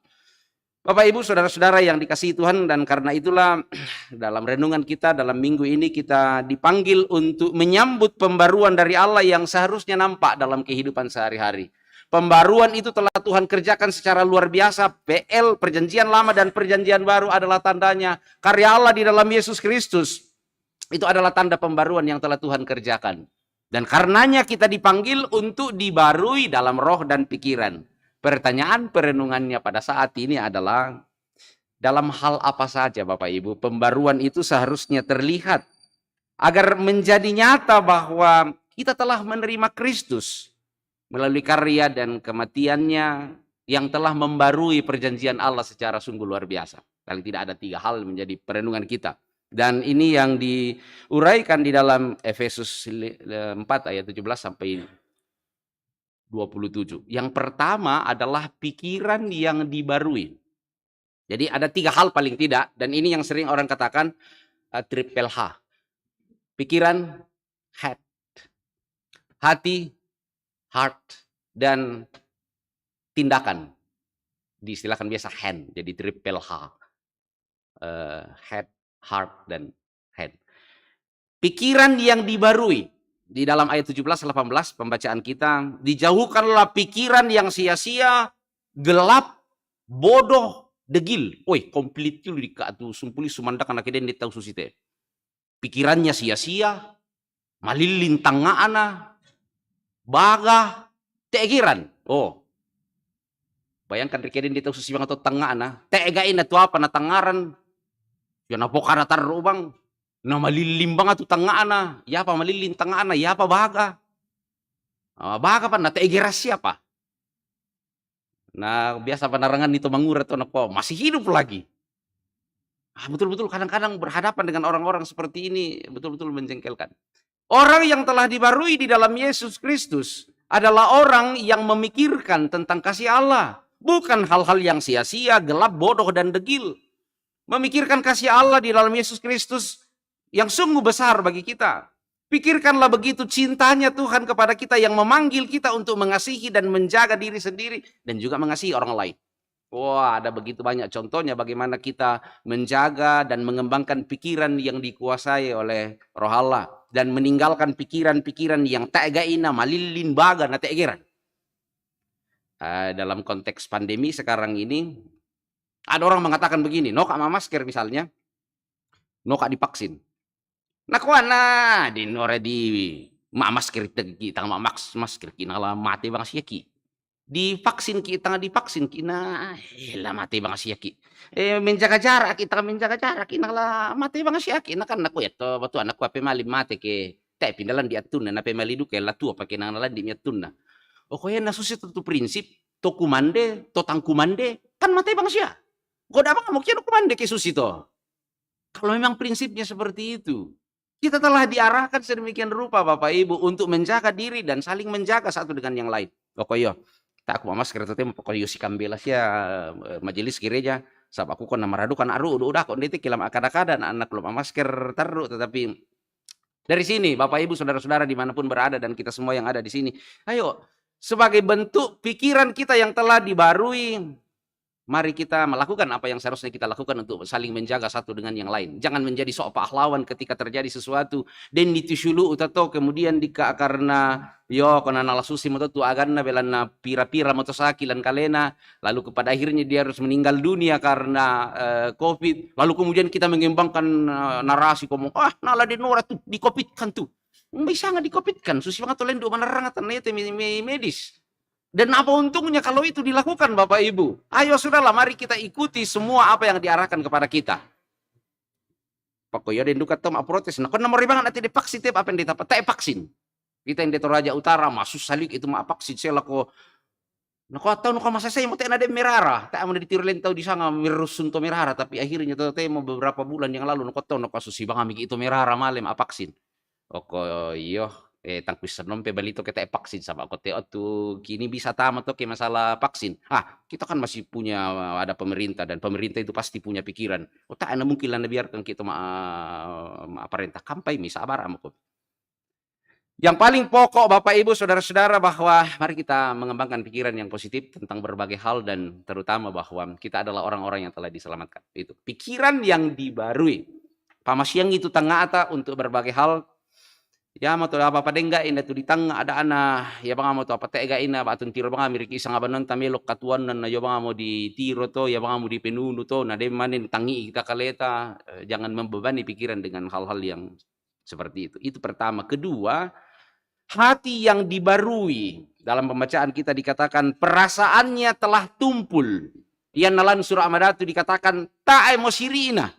Bapak Ibu, saudara-saudara yang dikasihi Tuhan, dan karena itulah dalam renungan kita dalam minggu ini kita dipanggil untuk menyambut pembaruan dari Allah yang seharusnya nampak dalam kehidupan sehari-hari. Pembaruan itu telah Tuhan kerjakan secara luar biasa. PL, perjanjian lama dan perjanjian baru adalah tandanya. Karya Allah di dalam Yesus Kristus, itu adalah tanda pembaruan yang telah Tuhan kerjakan. Dan karenanya kita dipanggil untuk dibarui dalam roh dan pikiran. Pertanyaan perenungannya pada saat ini adalah, dalam hal apa saja Bapak Ibu, pembaruan itu seharusnya terlihat. Agar menjadi nyata bahwa kita telah menerima Kristus melalui karya dan kematiannya yang telah membarui perjanjian Allah secara sungguh luar biasa. Paling tidak ada 3 hal menjadi perenungan kita. Dan ini yang diuraikan di dalam Efesus 4 ayat 17 sampai 27. Yang pertama adalah pikiran yang dibarui. Jadi ada 3 hal paling tidak, dan ini yang sering orang katakan triple H. Pikiran, head, hati, heart, dan tindakan. Diistilahkan biasa hand, jadi triple H. Head, heart, dan head. Pikiran yang dibarui. Di dalam ayat 17-18 pembacaan kita, dijauhkanlah pikiran yang sia-sia, gelap, bodoh, degil. Oi, komplit itu di katu sumpuli sumandak anak iden tahu susite. Pikirannya sia-sia, malilin tangana, baga, tegiran. Oh. Bayangkan rikeden di tahu susi bang atau tangana, tegain atau apa na tangaran. Ya napokara tarubang. Na malilim bang atau tangana, ya apa malilin tangana, ya apa baga. Baga pa na tegira siapa? Nah, biasa penerangan itu mengurat atau nako masih hidup lagi. Betul-betul kadang-kadang berhadapan dengan orang-orang seperti ini betul-betul menjengkelkan. Orang yang telah dibarui di dalam Yesus Kristus adalah orang yang memikirkan tentang kasih Allah, bukan hal-hal yang sia-sia, gelap, bodoh, dan degil. Memikirkan kasih Allah di dalam Yesus Kristus yang sungguh besar bagi kita. Pikirkanlah begitu cintanya Tuhan kepada kita yang memanggil kita untuk mengasihi dan menjaga diri sendiri dan juga mengasihi orang lain. Wah, ada begitu banyak contohnya bagaimana kita menjaga dan mengembangkan pikiran yang dikuasai oleh Roh Allah dan meninggalkan pikiran-pikiran yang ta'gaina malilin baga na ta'giran. Dalam konteks pandemi sekarang ini ada orang mengatakan begini, noka masker misalnya, noka divaksin. Nakuan na di nore di masker kita masker kina lah mati bang siaki. Divaksin kita divaksin kina lah mati bang siaki. Menjaga jarak kita menjaga jarak kina lah mati bang siaki. Nah kan aku ya to batu anak aku pemali mati ke teh pindalan di atun na pemali du ke la tua pakai nang di atun na. Okoya na susi tu prinsip to kumande to tangkumande kan mati bang sia. Goda bang mau kira kumande ke susi to. Kalau memang prinsipnya seperti itu. Kita telah diarahkan sedemikian rupa Bapak Ibu untuk menjaga diri dan saling menjaga satu dengan yang lain. Pokoknya tak aku masker itu temu pokoknya si kambelas ya majelis gereja sabab aku kon maradu kan aru udah kok detik kilam akada-kada anak belum masker taruh tetapi dari sini Bapak Ibu saudara-saudara dimanapun berada dan kita semua yang ada di sini, ayo sebagai bentuk pikiran kita yang telah dibarui. Mari kita melakukan apa yang seharusnya kita lakukan untuk saling menjaga satu dengan yang lain. Jangan menjadi sok pahlawan ketika terjadi sesuatu. Dan ditusulu utato kemudian karena yo kena nalasusi moto tu aganna belana pira-pira moto sakilan kalena. Lalu kepada akhirnya dia harus meninggal dunia karena COVID. Lalu kemudian kita mengembangkan narasi ngomong nala denora tuh di COVID kan tuh. Bisa nggak di COVID kan? Susi banget tolen do manerangan itu medis. Dan apa untungnya kalau itu dilakukan Bapak Ibu? Ayo sudahlah mari kita ikuti semua apa yang diarahkan kepada kita. Pokoknya den duka tom protes. Nah kan nomor ribangan nanti divaksin tiap apa yang ditapat tak vaksin. Kita yang di Toraja Utara masuk salik itu mah vaksin saya lako. Nah kau tahu nuka masa saya mau tena ada merara. Tak mau ditiru tahu di sana merusun to merara tapi akhirnya tahu mau beberapa bulan yang lalu nuka tahu nuka susi bang amigi itu merara malam vaksin. Oko iyo tangkus senom pe balito kita vaksin sama kote tu kini bisa tamat ke masalah vaksin. Kita kan masih punya ada pemerintah dan pemerintah itu pasti punya pikiran. Tak ada mungkin lah biarkan kita perintah kampai misabar amuk. Yang paling pokok Bapak Ibu saudara-saudara bahwa mari kita mengembangkan pikiran yang positif tentang berbagai hal dan terutama bahwa kita adalah orang-orang yang telah diselamatkan. Itu pikiran yang dibarui. Pamasyang itu tengah ata untuk berbagai hal. Ya mau tuh apa enggak ini tuh di tengah ada anak ya bang mau tuh apa tega ini batun tiro bang Amerika isang abanon tamelok katuan dan ya bang mau di tiro to ya bang mau di penunu to nah dem manin tangi kita kaleta jangan membebani pikiran dengan hal-hal yang seperti itu. Itu pertama. Kedua, hati yang dibarui dalam pembacaan kita dikatakan perasaannya telah tumpul. Yang nalan surah Amadatu dikatakan tak emosirina.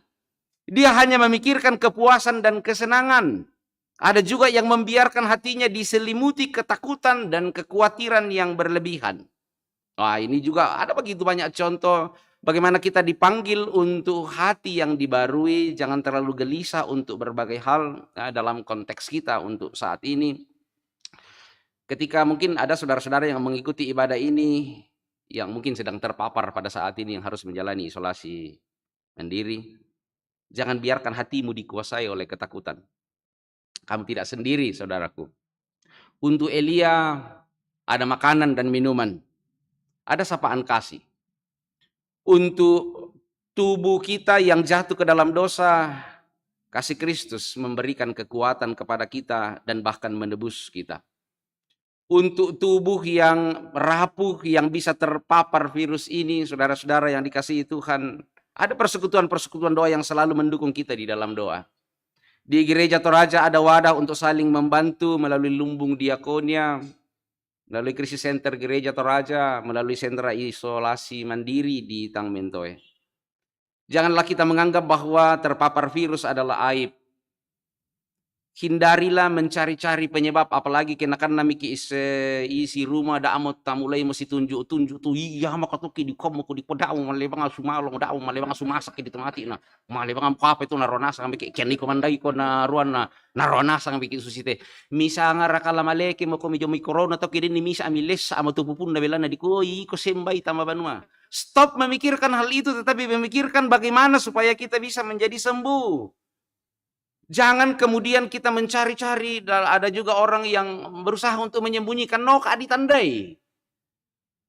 Dia hanya memikirkan kepuasan dan kesenangan. Ada juga yang membiarkan hatinya diselimuti ketakutan dan kekhawatiran yang berlebihan. Ini juga ada begitu banyak contoh Bagaimana kita dipanggil untuk hati yang dibarui, jangan terlalu gelisah untuk berbagai hal dalam konteks kita untuk saat ini. Ketika mungkin ada saudara-saudara yang mengikuti ibadah ini, yang mungkin sedang terpapar pada saat ini yang harus menjalani isolasi mandiri, jangan biarkan hatimu dikuasai oleh ketakutan. Kamu tidak sendiri, saudaraku. Untuk Elia ada makanan dan minuman, ada sapaan kasih. Untuk tubuh kita yang jatuh ke dalam dosa, kasih Kristus memberikan kekuatan kepada kita dan bahkan menebus kita. Untuk tubuh yang rapuh, yang bisa terpapar virus ini, saudara-saudara yang dikasihi Tuhan, ada persekutuan-persekutuan doa yang selalu mendukung kita di dalam doa. Di Gereja Toraja ada wadah untuk saling membantu melalui lumbung diakonia, melalui krisis center Gereja Toraja, melalui sentra isolasi mandiri di Tangmentoe. Janganlah kita menganggap bahwa terpapar virus adalah aib. Hindarilah mencari-cari penyebab, apalagi kenakan namiki isi rumah da amot tamulai mesti tunjuk tu iya maka tu ki di komo ko di podau malebang sumalong dau malebang sumasak di temati na malebang apa itu narona sang biki keni komandai ko na ruan na narona sang biki susite misa ngarakala maleke mo ko mi corona to kini ni misa amiles amo tu pupun na belana di ko iko sembay tama banua. Stop memikirkan hal itu, tetapi memikirkan bagaimana supaya kita bisa menjadi sembuh. Jangan kemudian kita mencari-cari, ada juga orang yang berusaha untuk menyembunyikan, no kak ditandai.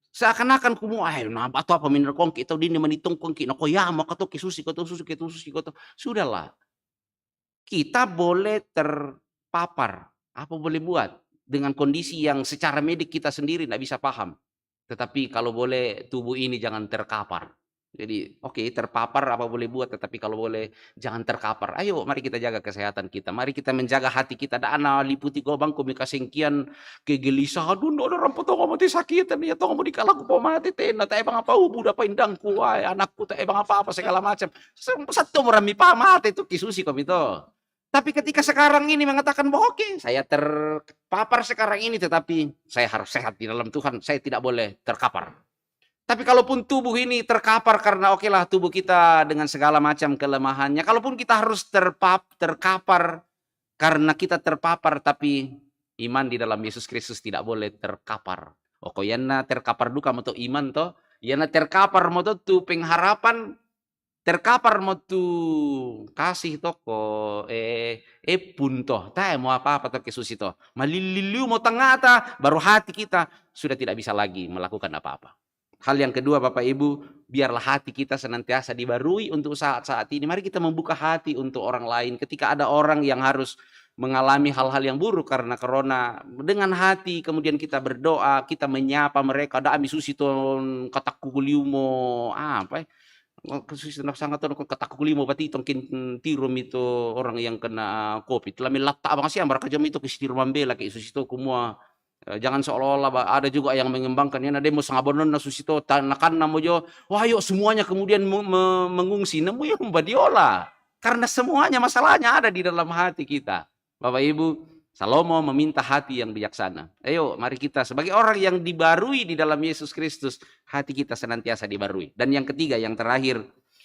Seakan-akan kumu, nah atau apa mineral kongki, atau dini menitong kongki, no koyama, kato kisusi, kato susu, kato susi, kato. Sudahlah. Kita boleh terpapar, apa boleh buat, dengan kondisi yang secara medik kita sendiri tidak bisa paham. Tetapi kalau boleh tubuh ini jangan terkapar. Jadi oke, terpapar apa boleh buat, tetapi kalau boleh jangan terkapar. Ayo mari kita jaga kesehatan kita. Mari kita menjaga hati kita. Dana liputi gobang ko mikasengkian kegelisahan. Dundo orang potong mati sakit ya tong mau dikalaku pamati tena ta ebang apa ubu da paindangku ay anakku ta ebang apa segala macam. Satu merami pamati itu kisusi kami to. Tapi ketika sekarang ini mengatakan bahwa oke, saya terpapar sekarang ini, tetapi saya harus sehat di dalam Tuhan. Saya tidak boleh terkapar. Tapi kalaupun tubuh ini terkapar karena oke lah tubuh kita dengan segala macam kelemahannya. Kalaupun kita harus terkapar karena kita terpapar, tapi iman di dalam Yesus Kristus tidak boleh terkapar. Oko yana terkapar duka moto iman to, yana terkapar moto tu pengharapan, terkapar moto kasih toko punto. Tak mau apa-apa to Yesus itu. Maliliu mo tangata baru hati kita sudah tidak bisa lagi melakukan apa-apa. Hal yang kedua Bapak Ibu, biarlah hati kita senantiasa dibarui untuk saat-saat ini. Mari kita membuka hati untuk orang lain. Ketika ada orang yang harus mengalami hal-hal yang buruk karena corona, dengan hati kemudian kita berdoa, kita menyapa mereka. Da ami susiton kataku kuliumo apa? Kesusiton sangat kataku kuliumo pati tongkin tirum itu orang yang kena Covid. Lamin latta abang siang mereka jam itu kisitir mambela ke susito kumua. Jangan seolah-olah ada juga yang mengembangkan ya demo sangabonon na susito tanakan namo jo wah yuk semuanya kemudian mengungsi namo yang badiola karena semuanya masalahnya ada di dalam hati kita. Bapak Ibu, Salomo meminta hati yang bijaksana. Ayo mari kita sebagai orang yang dibarui di dalam Yesus Kristus, hati kita senantiasa dibarui. Dan yang ketiga, yang terakhir,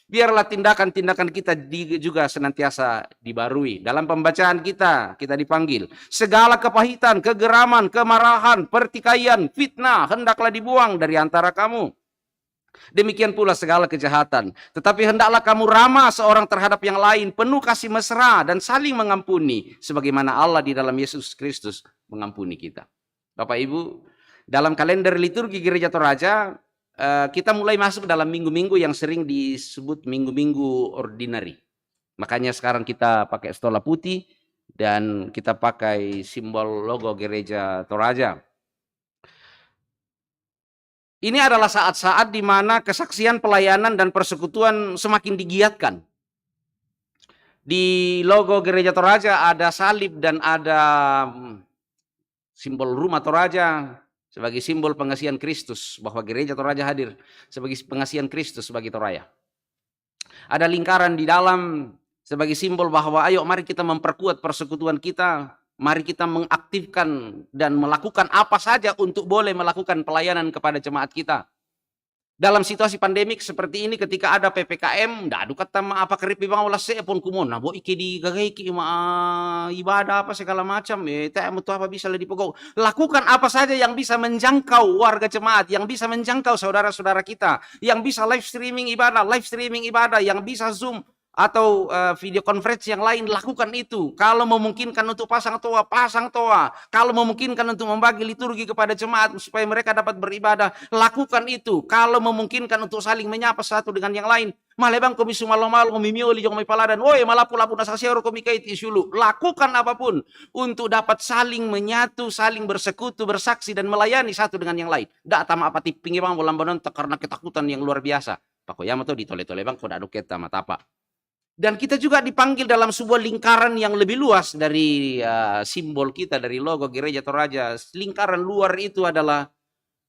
biarlah tindakan-tindakan kita juga senantiasa dibarui. Dalam pembacaan kita dipanggil. Segala kepahitan, kegeraman, kemarahan, pertikaian, fitnah, hendaklah dibuang dari antara kamu. Demikian pula segala kejahatan. Tetapi hendaklah kamu ramah seorang terhadap yang lain, penuh kasih mesra dan saling mengampuni. Sebagaimana Allah di dalam Yesus Kristus mengampuni kita. Bapak Ibu, dalam kalender liturgi Gereja Toraja, kita mulai masuk dalam minggu-minggu yang sering disebut minggu-minggu ordinary. Makanya sekarang kita pakai stola putih dan kita pakai simbol logo Gereja Toraja. Ini adalah saat-saat di mana kesaksian, pelayanan, dan persekutuan semakin digiatkan. Di logo Gereja Toraja ada salib dan ada simbol rumah Toraja, sebagai simbol pengasihan Kristus, bahwa Gereja Toraja hadir sebagai pengasihan Kristus bagi Toraya. Ada lingkaran di dalam sebagai simbol bahwa ayo mari kita memperkuat persekutuan kita, mari kita mengaktifkan dan melakukan apa saja untuk boleh melakukan pelayanan kepada jemaat kita. Dalam situasi pandemik seperti ini, ketika ada PPKM, dadu kata apa kerip bang olah pun kumon, nah bo iki di gagaiki ibadah apa segala macam, tak apa bisa lebih pokok. Lakukan apa saja yang bisa menjangkau warga jemaat, yang bisa menjangkau saudara-saudara kita, yang bisa live streaming ibadah, yang bisa Zoom atau video conference yang lain, lakukan itu. Kalau memungkinkan untuk pasang toa. Kalau memungkinkan untuk membagi liturgi kepada jemaat supaya mereka dapat beribadah, lakukan itu. Kalau memungkinkan untuk saling menyapa satu dengan yang lain, malebang komisu malo-malo komimioli jong may paladan, woi malapu-lapu nasasero komikait isulu. Lakukan apapun untuk dapat saling menyatu, saling bersekutu, bersaksi dan melayani satu dengan yang lain. Dak tama apa tipingi bang bolam banon karena ketakutan yang luar biasa. Pakoyama tuh ditole-tole bang koda duket tama tapa. Dan kita juga dipanggil dalam sebuah lingkaran yang lebih luas dari simbol kita, dari logo Gereja Toraja. Lingkaran luar itu adalah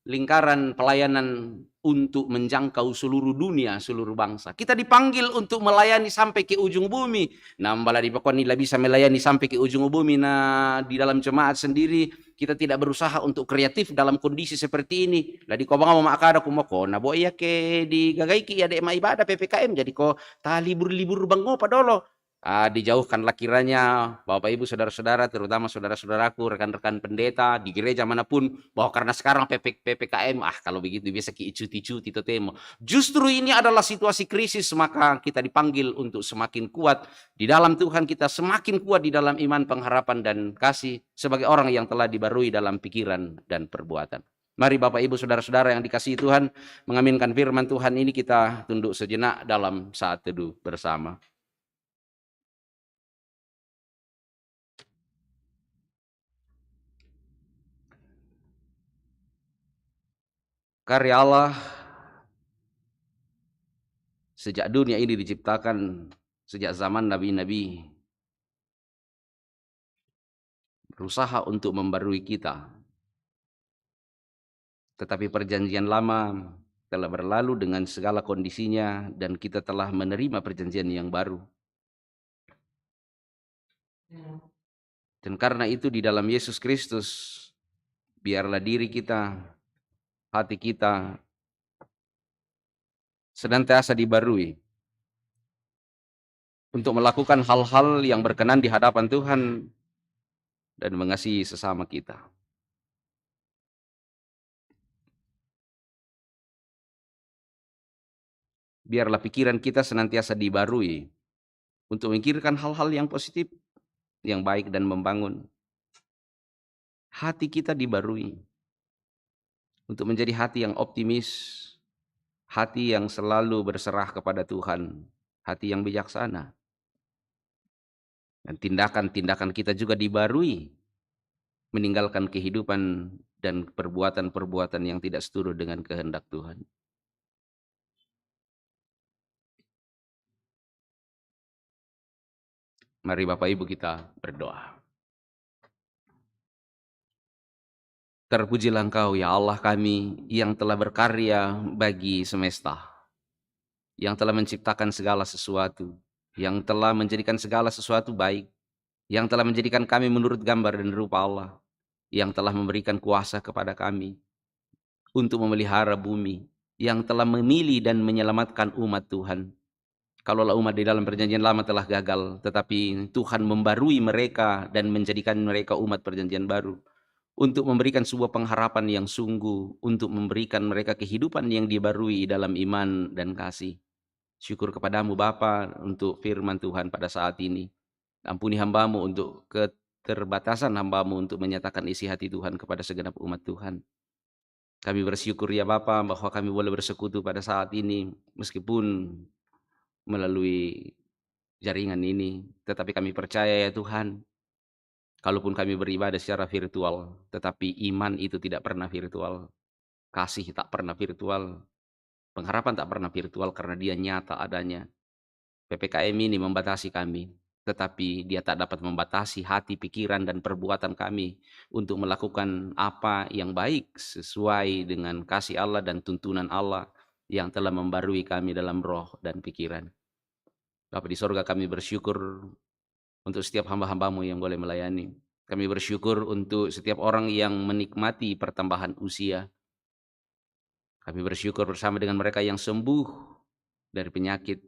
lingkaran pelayanan untuk menjangkau seluruh dunia, seluruh bangsa. Kita dipanggil untuk melayani sampai ke ujung bumi. Nah, mbala di pokok nila bisa melayani sampai ke ujung bumi. Nah, di dalam jemaat sendiri kita tidak berusaha untuk kreatif dalam kondisi seperti ini. Lah di kobang mau makada kumoko. Nah, bo iya ke di gagaiki ya de ibadah PPKM jadi ko ta libur-libur bango padolo. Dijauhkanlah kiranya Bapak Ibu saudara-saudara, terutama saudara-saudaraku, rekan-rekan pendeta di gereja manapun, bahwa karena sekarang PPKM, kalau begitu biasa cuti-cuti temo. Justru ini adalah situasi krisis, maka kita dipanggil untuk semakin kuat di dalam Tuhan kita, semakin kuat di dalam iman, pengharapan, dan kasih sebagai orang yang telah dibarui dalam pikiran dan perbuatan. Mari Bapak Ibu saudara-saudara yang dikasihi Tuhan, mengaminkan firman Tuhan ini, kita tunduk sejenak dalam saat teduh bersama. Karya Allah sejak dunia ini diciptakan, sejak zaman nabi-nabi berusaha untuk membarui kita. Tetapi perjanjian lama telah berlalu dengan segala kondisinya dan kita telah menerima perjanjian yang baru. Dan karena itu di dalam Yesus Kristus, biarlah diri kita, hati kita senantiasa dibarui untuk melakukan hal-hal yang berkenan di hadapan Tuhan dan mengasihi sesama kita. Biarlah pikiran kita senantiasa dibarui untuk memikirkan hal-hal yang positif, yang baik dan membangun. Hati kita dibarui untuk menjadi hati yang optimis, hati yang selalu berserah kepada Tuhan, hati yang bijaksana. Dan tindakan-tindakan kita juga dibarui, meninggalkan kehidupan dan perbuatan-perbuatan yang tidak seturut dengan kehendak Tuhan. Mari Bapak Ibu kita berdoa. Terpujilah Engkau ya Allah kami yang telah berkarya bagi semesta, yang telah menciptakan segala sesuatu, yang telah menjadikan segala sesuatu baik, yang telah menjadikan kami menurut gambar dan rupa Allah, yang telah memberikan kuasa kepada kami untuk memelihara bumi, yang telah memilih dan menyelamatkan umat Tuhan. Kalaulah umat di dalam perjanjian lama telah gagal, tetapi Tuhan membarui mereka dan menjadikan mereka umat perjanjian baru, untuk memberikan sebuah pengharapan yang sungguh, untuk memberikan mereka kehidupan yang dibarui dalam iman dan kasih. Syukur kepadamu Bapa untuk firman Tuhan pada saat ini. Ampuni hamba-Mu untuk keterbatasan hamba-Mu untuk menyatakan isi hati Tuhan kepada segenap umat Tuhan. Kami bersyukur ya Bapa bahwa kami boleh bersekutu pada saat ini, meskipun melalui jaringan ini. Tetapi kami percaya ya Tuhan, kalaupun kami beribadah secara virtual, tetapi iman itu tidak pernah virtual. Kasih tak pernah virtual. Pengharapan tak pernah virtual karena dia nyata adanya. PPKM ini membatasi kami, tetapi dia tak dapat membatasi hati, pikiran, dan perbuatan kami untuk melakukan apa yang baik sesuai dengan kasih Allah dan tuntunan Allah yang telah membarui kami dalam roh dan pikiran. Bapa di sorga, kami bersyukur untuk setiap hamba-hamba-Mu yang boleh melayani. Kami bersyukur untuk setiap orang yang menikmati pertambahan usia. Kami bersyukur bersama dengan mereka yang sembuh dari penyakit.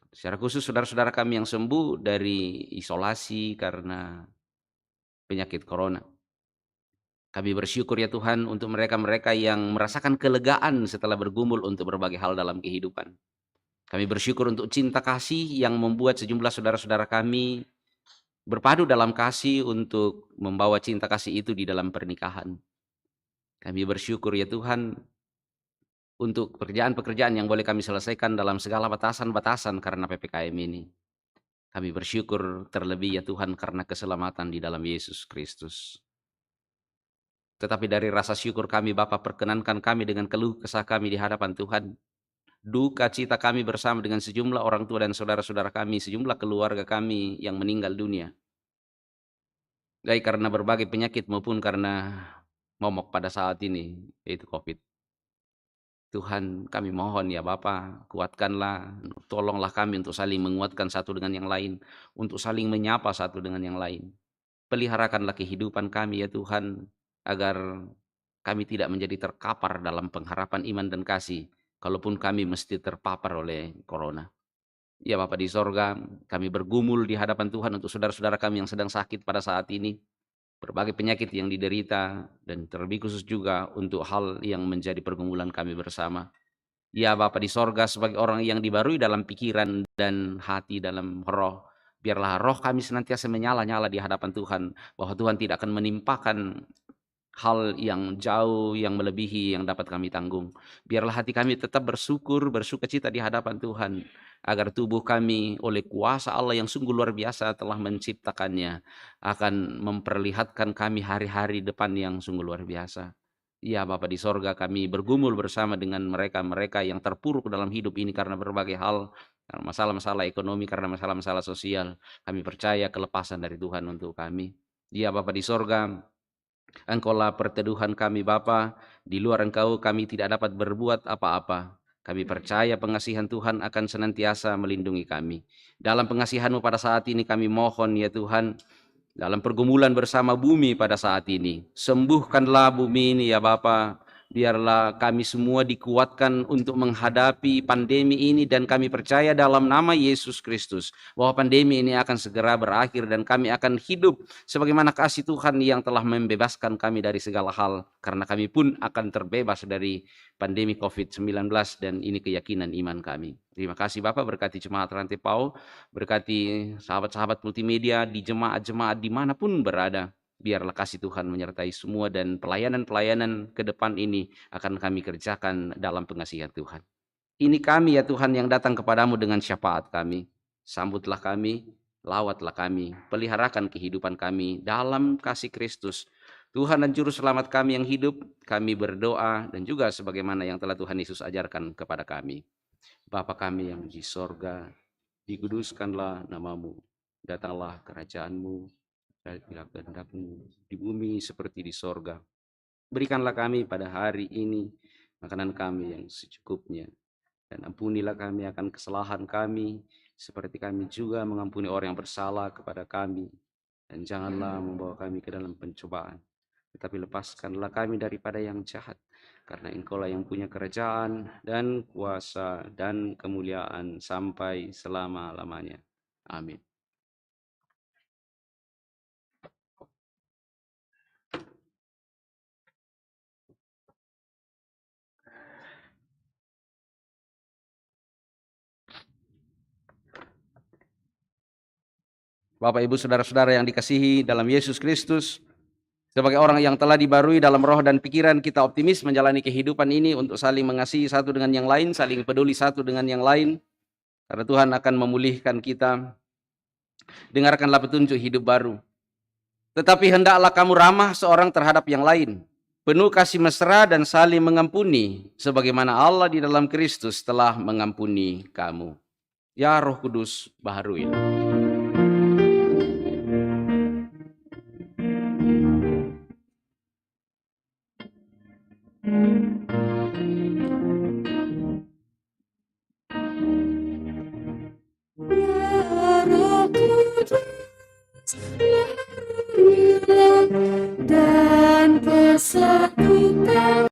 Secara khusus saudara-saudara kami yang sembuh dari isolasi karena penyakit corona. Kami bersyukur ya Tuhan untuk mereka-mereka yang merasakan kelegaan setelah bergumul untuk berbagai hal dalam kehidupan. Kami bersyukur untuk cinta kasih yang membuat sejumlah saudara-saudara kami berpadu dalam kasih untuk membawa cinta kasih itu di dalam pernikahan. Kami bersyukur ya Tuhan untuk pekerjaan-pekerjaan yang boleh kami selesaikan dalam segala batasan-batasan karena PPKM ini. Kami bersyukur terlebih ya Tuhan karena keselamatan di dalam Yesus Kristus. Tetapi dari rasa syukur kami Bapa, perkenankan kami dengan keluh kesah kami di hadapan Tuhan. Duka cita kami bersama dengan sejumlah orang tua dan saudara-saudara kami, sejumlah keluarga kami yang meninggal dunia. Baik karena berbagai penyakit maupun karena momok pada saat ini, yaitu COVID. Tuhan, kami mohon ya Bapa, kuatkanlah, tolonglah kami untuk saling menguatkan satu dengan yang lain, untuk saling menyapa satu dengan yang lain. Peliharakanlah kehidupan kami ya Tuhan, agar kami tidak menjadi terkapar dalam pengharapan iman dan kasih, kalaupun kami mesti terpapar oleh corona. Ya Bapa di sorga, kami bergumul di hadapan Tuhan untuk saudara-saudara kami yang sedang sakit pada saat ini, berbagai penyakit yang diderita, dan terlebih khusus juga untuk hal yang menjadi pergumulan kami bersama. Ya Bapa di sorga, sebagai orang yang dibarui dalam pikiran dan hati dalam roh, biarlah roh kami senantiasa menyala-nyala di hadapan Tuhan, bahwa Tuhan tidak akan menimpakan hal yang jauh, yang melebihi yang dapat kami tanggung. Biarlah hati kami tetap bersyukur, bersukacita di hadapan Tuhan, agar tubuh kami oleh kuasa Allah yang sungguh luar biasa telah menciptakannya, akan memperlihatkan kami hari-hari depan yang sungguh luar biasa. Ya Bapa di sorga, kami bergumul bersama dengan mereka-mereka yang terpuruk dalam hidup ini karena berbagai hal, karena masalah-masalah ekonomi, karena masalah-masalah sosial. Kami percaya kelepasan dari Tuhan untuk kami. Ya Bapa di sorga, Engkaulah perteduhan kami Bapa, di luar Engkau kami tidak dapat berbuat apa-apa. Kami percaya pengasihan Tuhan akan senantiasa melindungi kami. Dalam pengasihan-Mu pada saat ini kami mohon ya Tuhan, dalam pergumulan bersama bumi pada saat ini, sembuhkanlah bumi ini ya Bapa. Biarlah kami semua dikuatkan untuk menghadapi pandemi ini, dan kami percaya dalam nama Yesus Kristus bahwa pandemi ini akan segera berakhir dan kami akan hidup sebagaimana kasih Tuhan yang telah membebaskan kami dari segala hal, karena kami pun akan terbebas dari pandemi COVID-19, dan ini keyakinan iman kami. Terima kasih Bapak, berkati jemaat Rantai Pau, berkati sahabat-sahabat multimedia di jemaat-jemaat dimanapun berada. Biarlah kasih Tuhan menyertai semua, dan pelayanan-pelayanan ke depan ini akan kami kerjakan dalam pengasihan Tuhan. Ini kami ya Tuhan yang datang kepadamu dengan syafaat kami. Sambutlah kami, lawatlah kami, peliharakan kehidupan kami dalam kasih Kristus. Tuhan dan Juru Selamat kami yang hidup, kami berdoa, dan juga sebagaimana yang telah Tuhan Yesus ajarkan kepada kami. Bapa kami yang di sorga, dikuduskanlah namamu, datanglah kerajaan-Mu, kehendak-Mu di bumi seperti di sorga. Berikanlah kami pada hari ini makanan kami yang secukupnya, dan ampunilah kami akan kesalahan kami, seperti kami juga mengampuni orang yang bersalah kepada kami. Dan janganlah membawa kami ke dalam pencobaan, tetapi lepaskanlah kami daripada yang jahat, karena Engkaulah yang punya kerajaan dan kuasa dan kemuliaan sampai selama-lamanya. Amin. Bapak, Ibu, Saudara-saudara yang dikasihi dalam Yesus Kristus, sebagai orang yang telah dibarui dalam roh dan pikiran, kita optimis menjalani kehidupan ini untuk saling mengasihi satu dengan yang lain, saling peduli satu dengan yang lain, karena Tuhan akan memulihkan kita. Dengarkanlah petunjuk hidup baru. Tetapi hendaklah kamu ramah seorang terhadap yang lain, penuh kasih mesra dan saling mengampuni, sebagaimana Allah di dalam Kristus telah mengampuni kamu. Ya Roh Kudus, baharuilah. Dan persatukanlah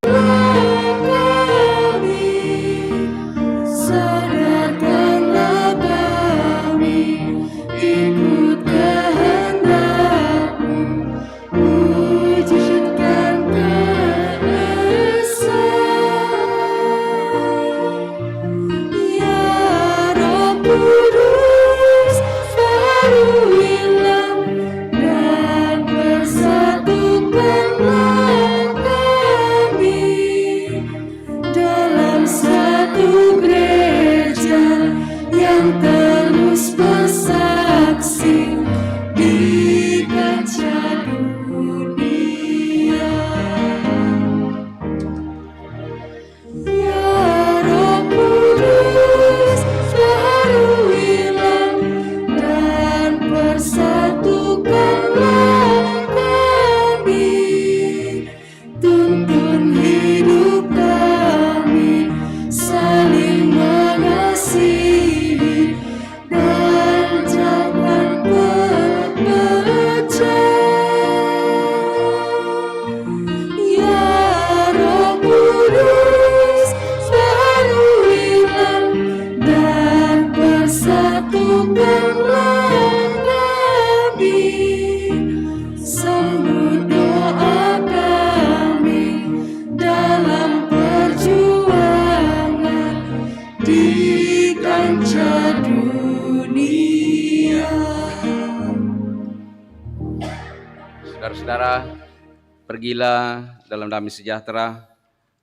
Pergilah dalam damai sejahtera,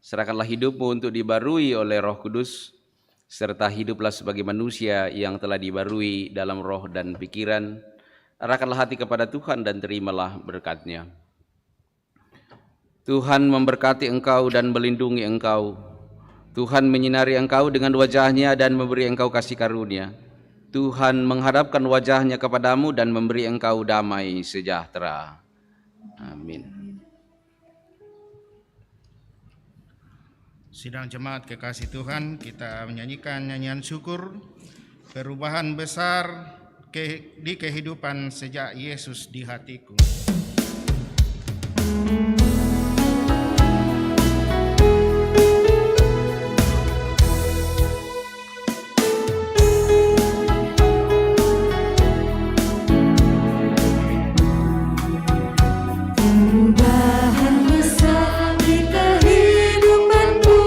serahkanlah hidupmu untuk dibarui oleh Roh Kudus, serta hiduplah sebagai manusia yang telah dibarui dalam roh dan pikiran. Arahkanlah hati kepada Tuhan dan terimalah berkat-Nya. Tuhan memberkati engkau dan melindungi engkau. Tuhan menyinari engkau dengan wajah-Nya dan memberi engkau kasih karunia. Tuhan menghadapkan wajah-Nya kepadamu dan memberi engkau damai sejahtera. Amin. Sidang jemaat kekasih Tuhan, kita menyanyikan nyanyian syukur perubahan besar di kehidupan sejak Yesus di hatiku. Perubahan besar di kehidupanku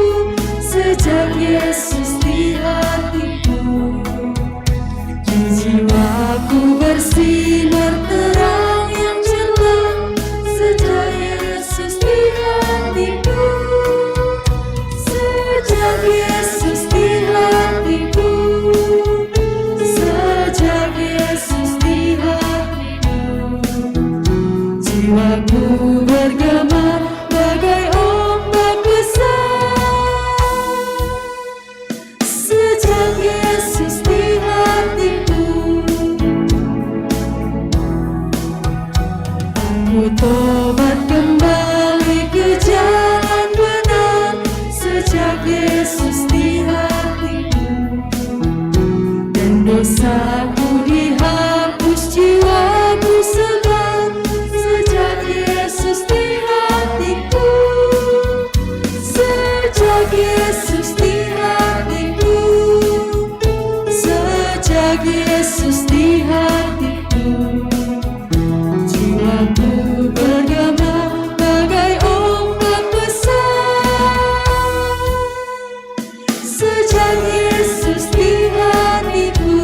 sejak Yesus di hatiku. Di jiwaku bersinar terang yang cemerlang sejak Yesus di hatiku. Sejak Yesus di hatiku. Sejak Yesus di hatiku. Jiwaku bergema bagai ombak besar. Sejak Yesus di hatiku. Aku tobat kembali ke jalan benar. Sejak Yesus di hatiku. Dan dosaku dihapus, jiwaku segar. Sejak Yesus di hatiku. Sejak Yesus di hatiku. Sejak Yesus di hatiku. Jiwaku bergema bagai ombak besar. Sejak Yesus di hatiku.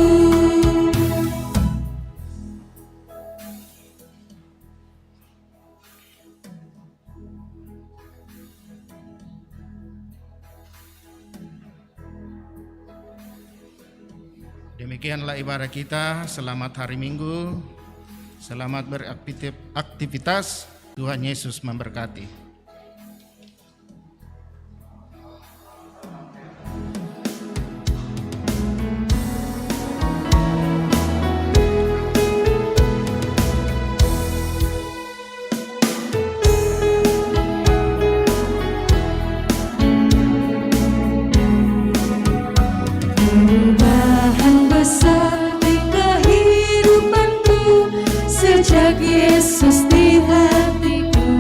Demikianlah ibadah kita. Selamat hari Minggu. Selamat beraktivitas. Tuhan Yesus memberkati. Perubahan besar di kehidupanku sejak Yesus di hatiku.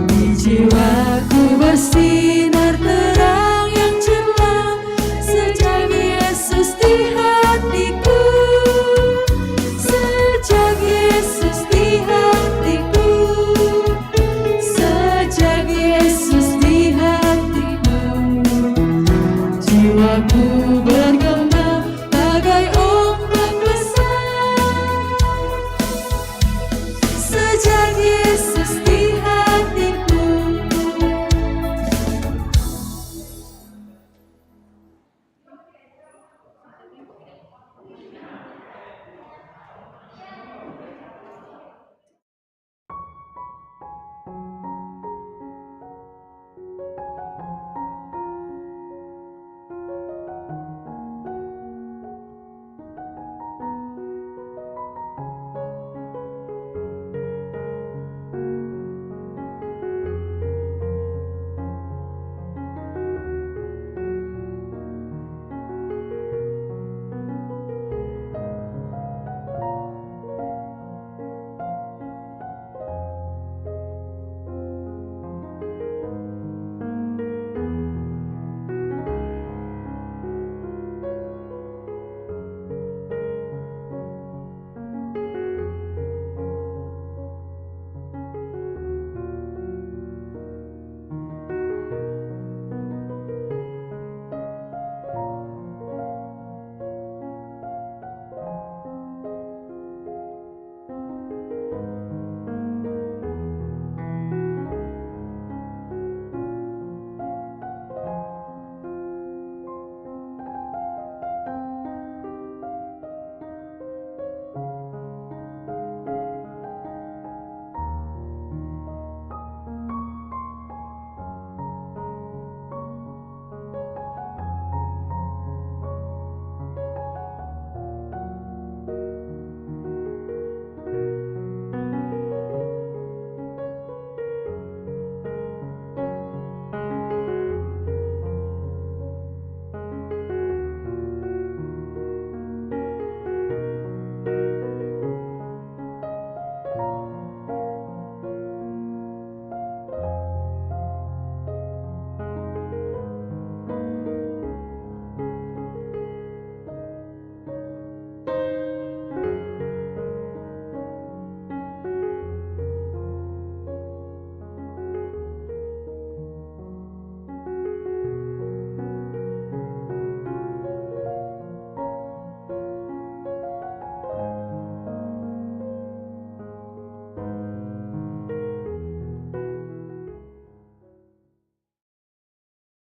Di jiwaku bersinar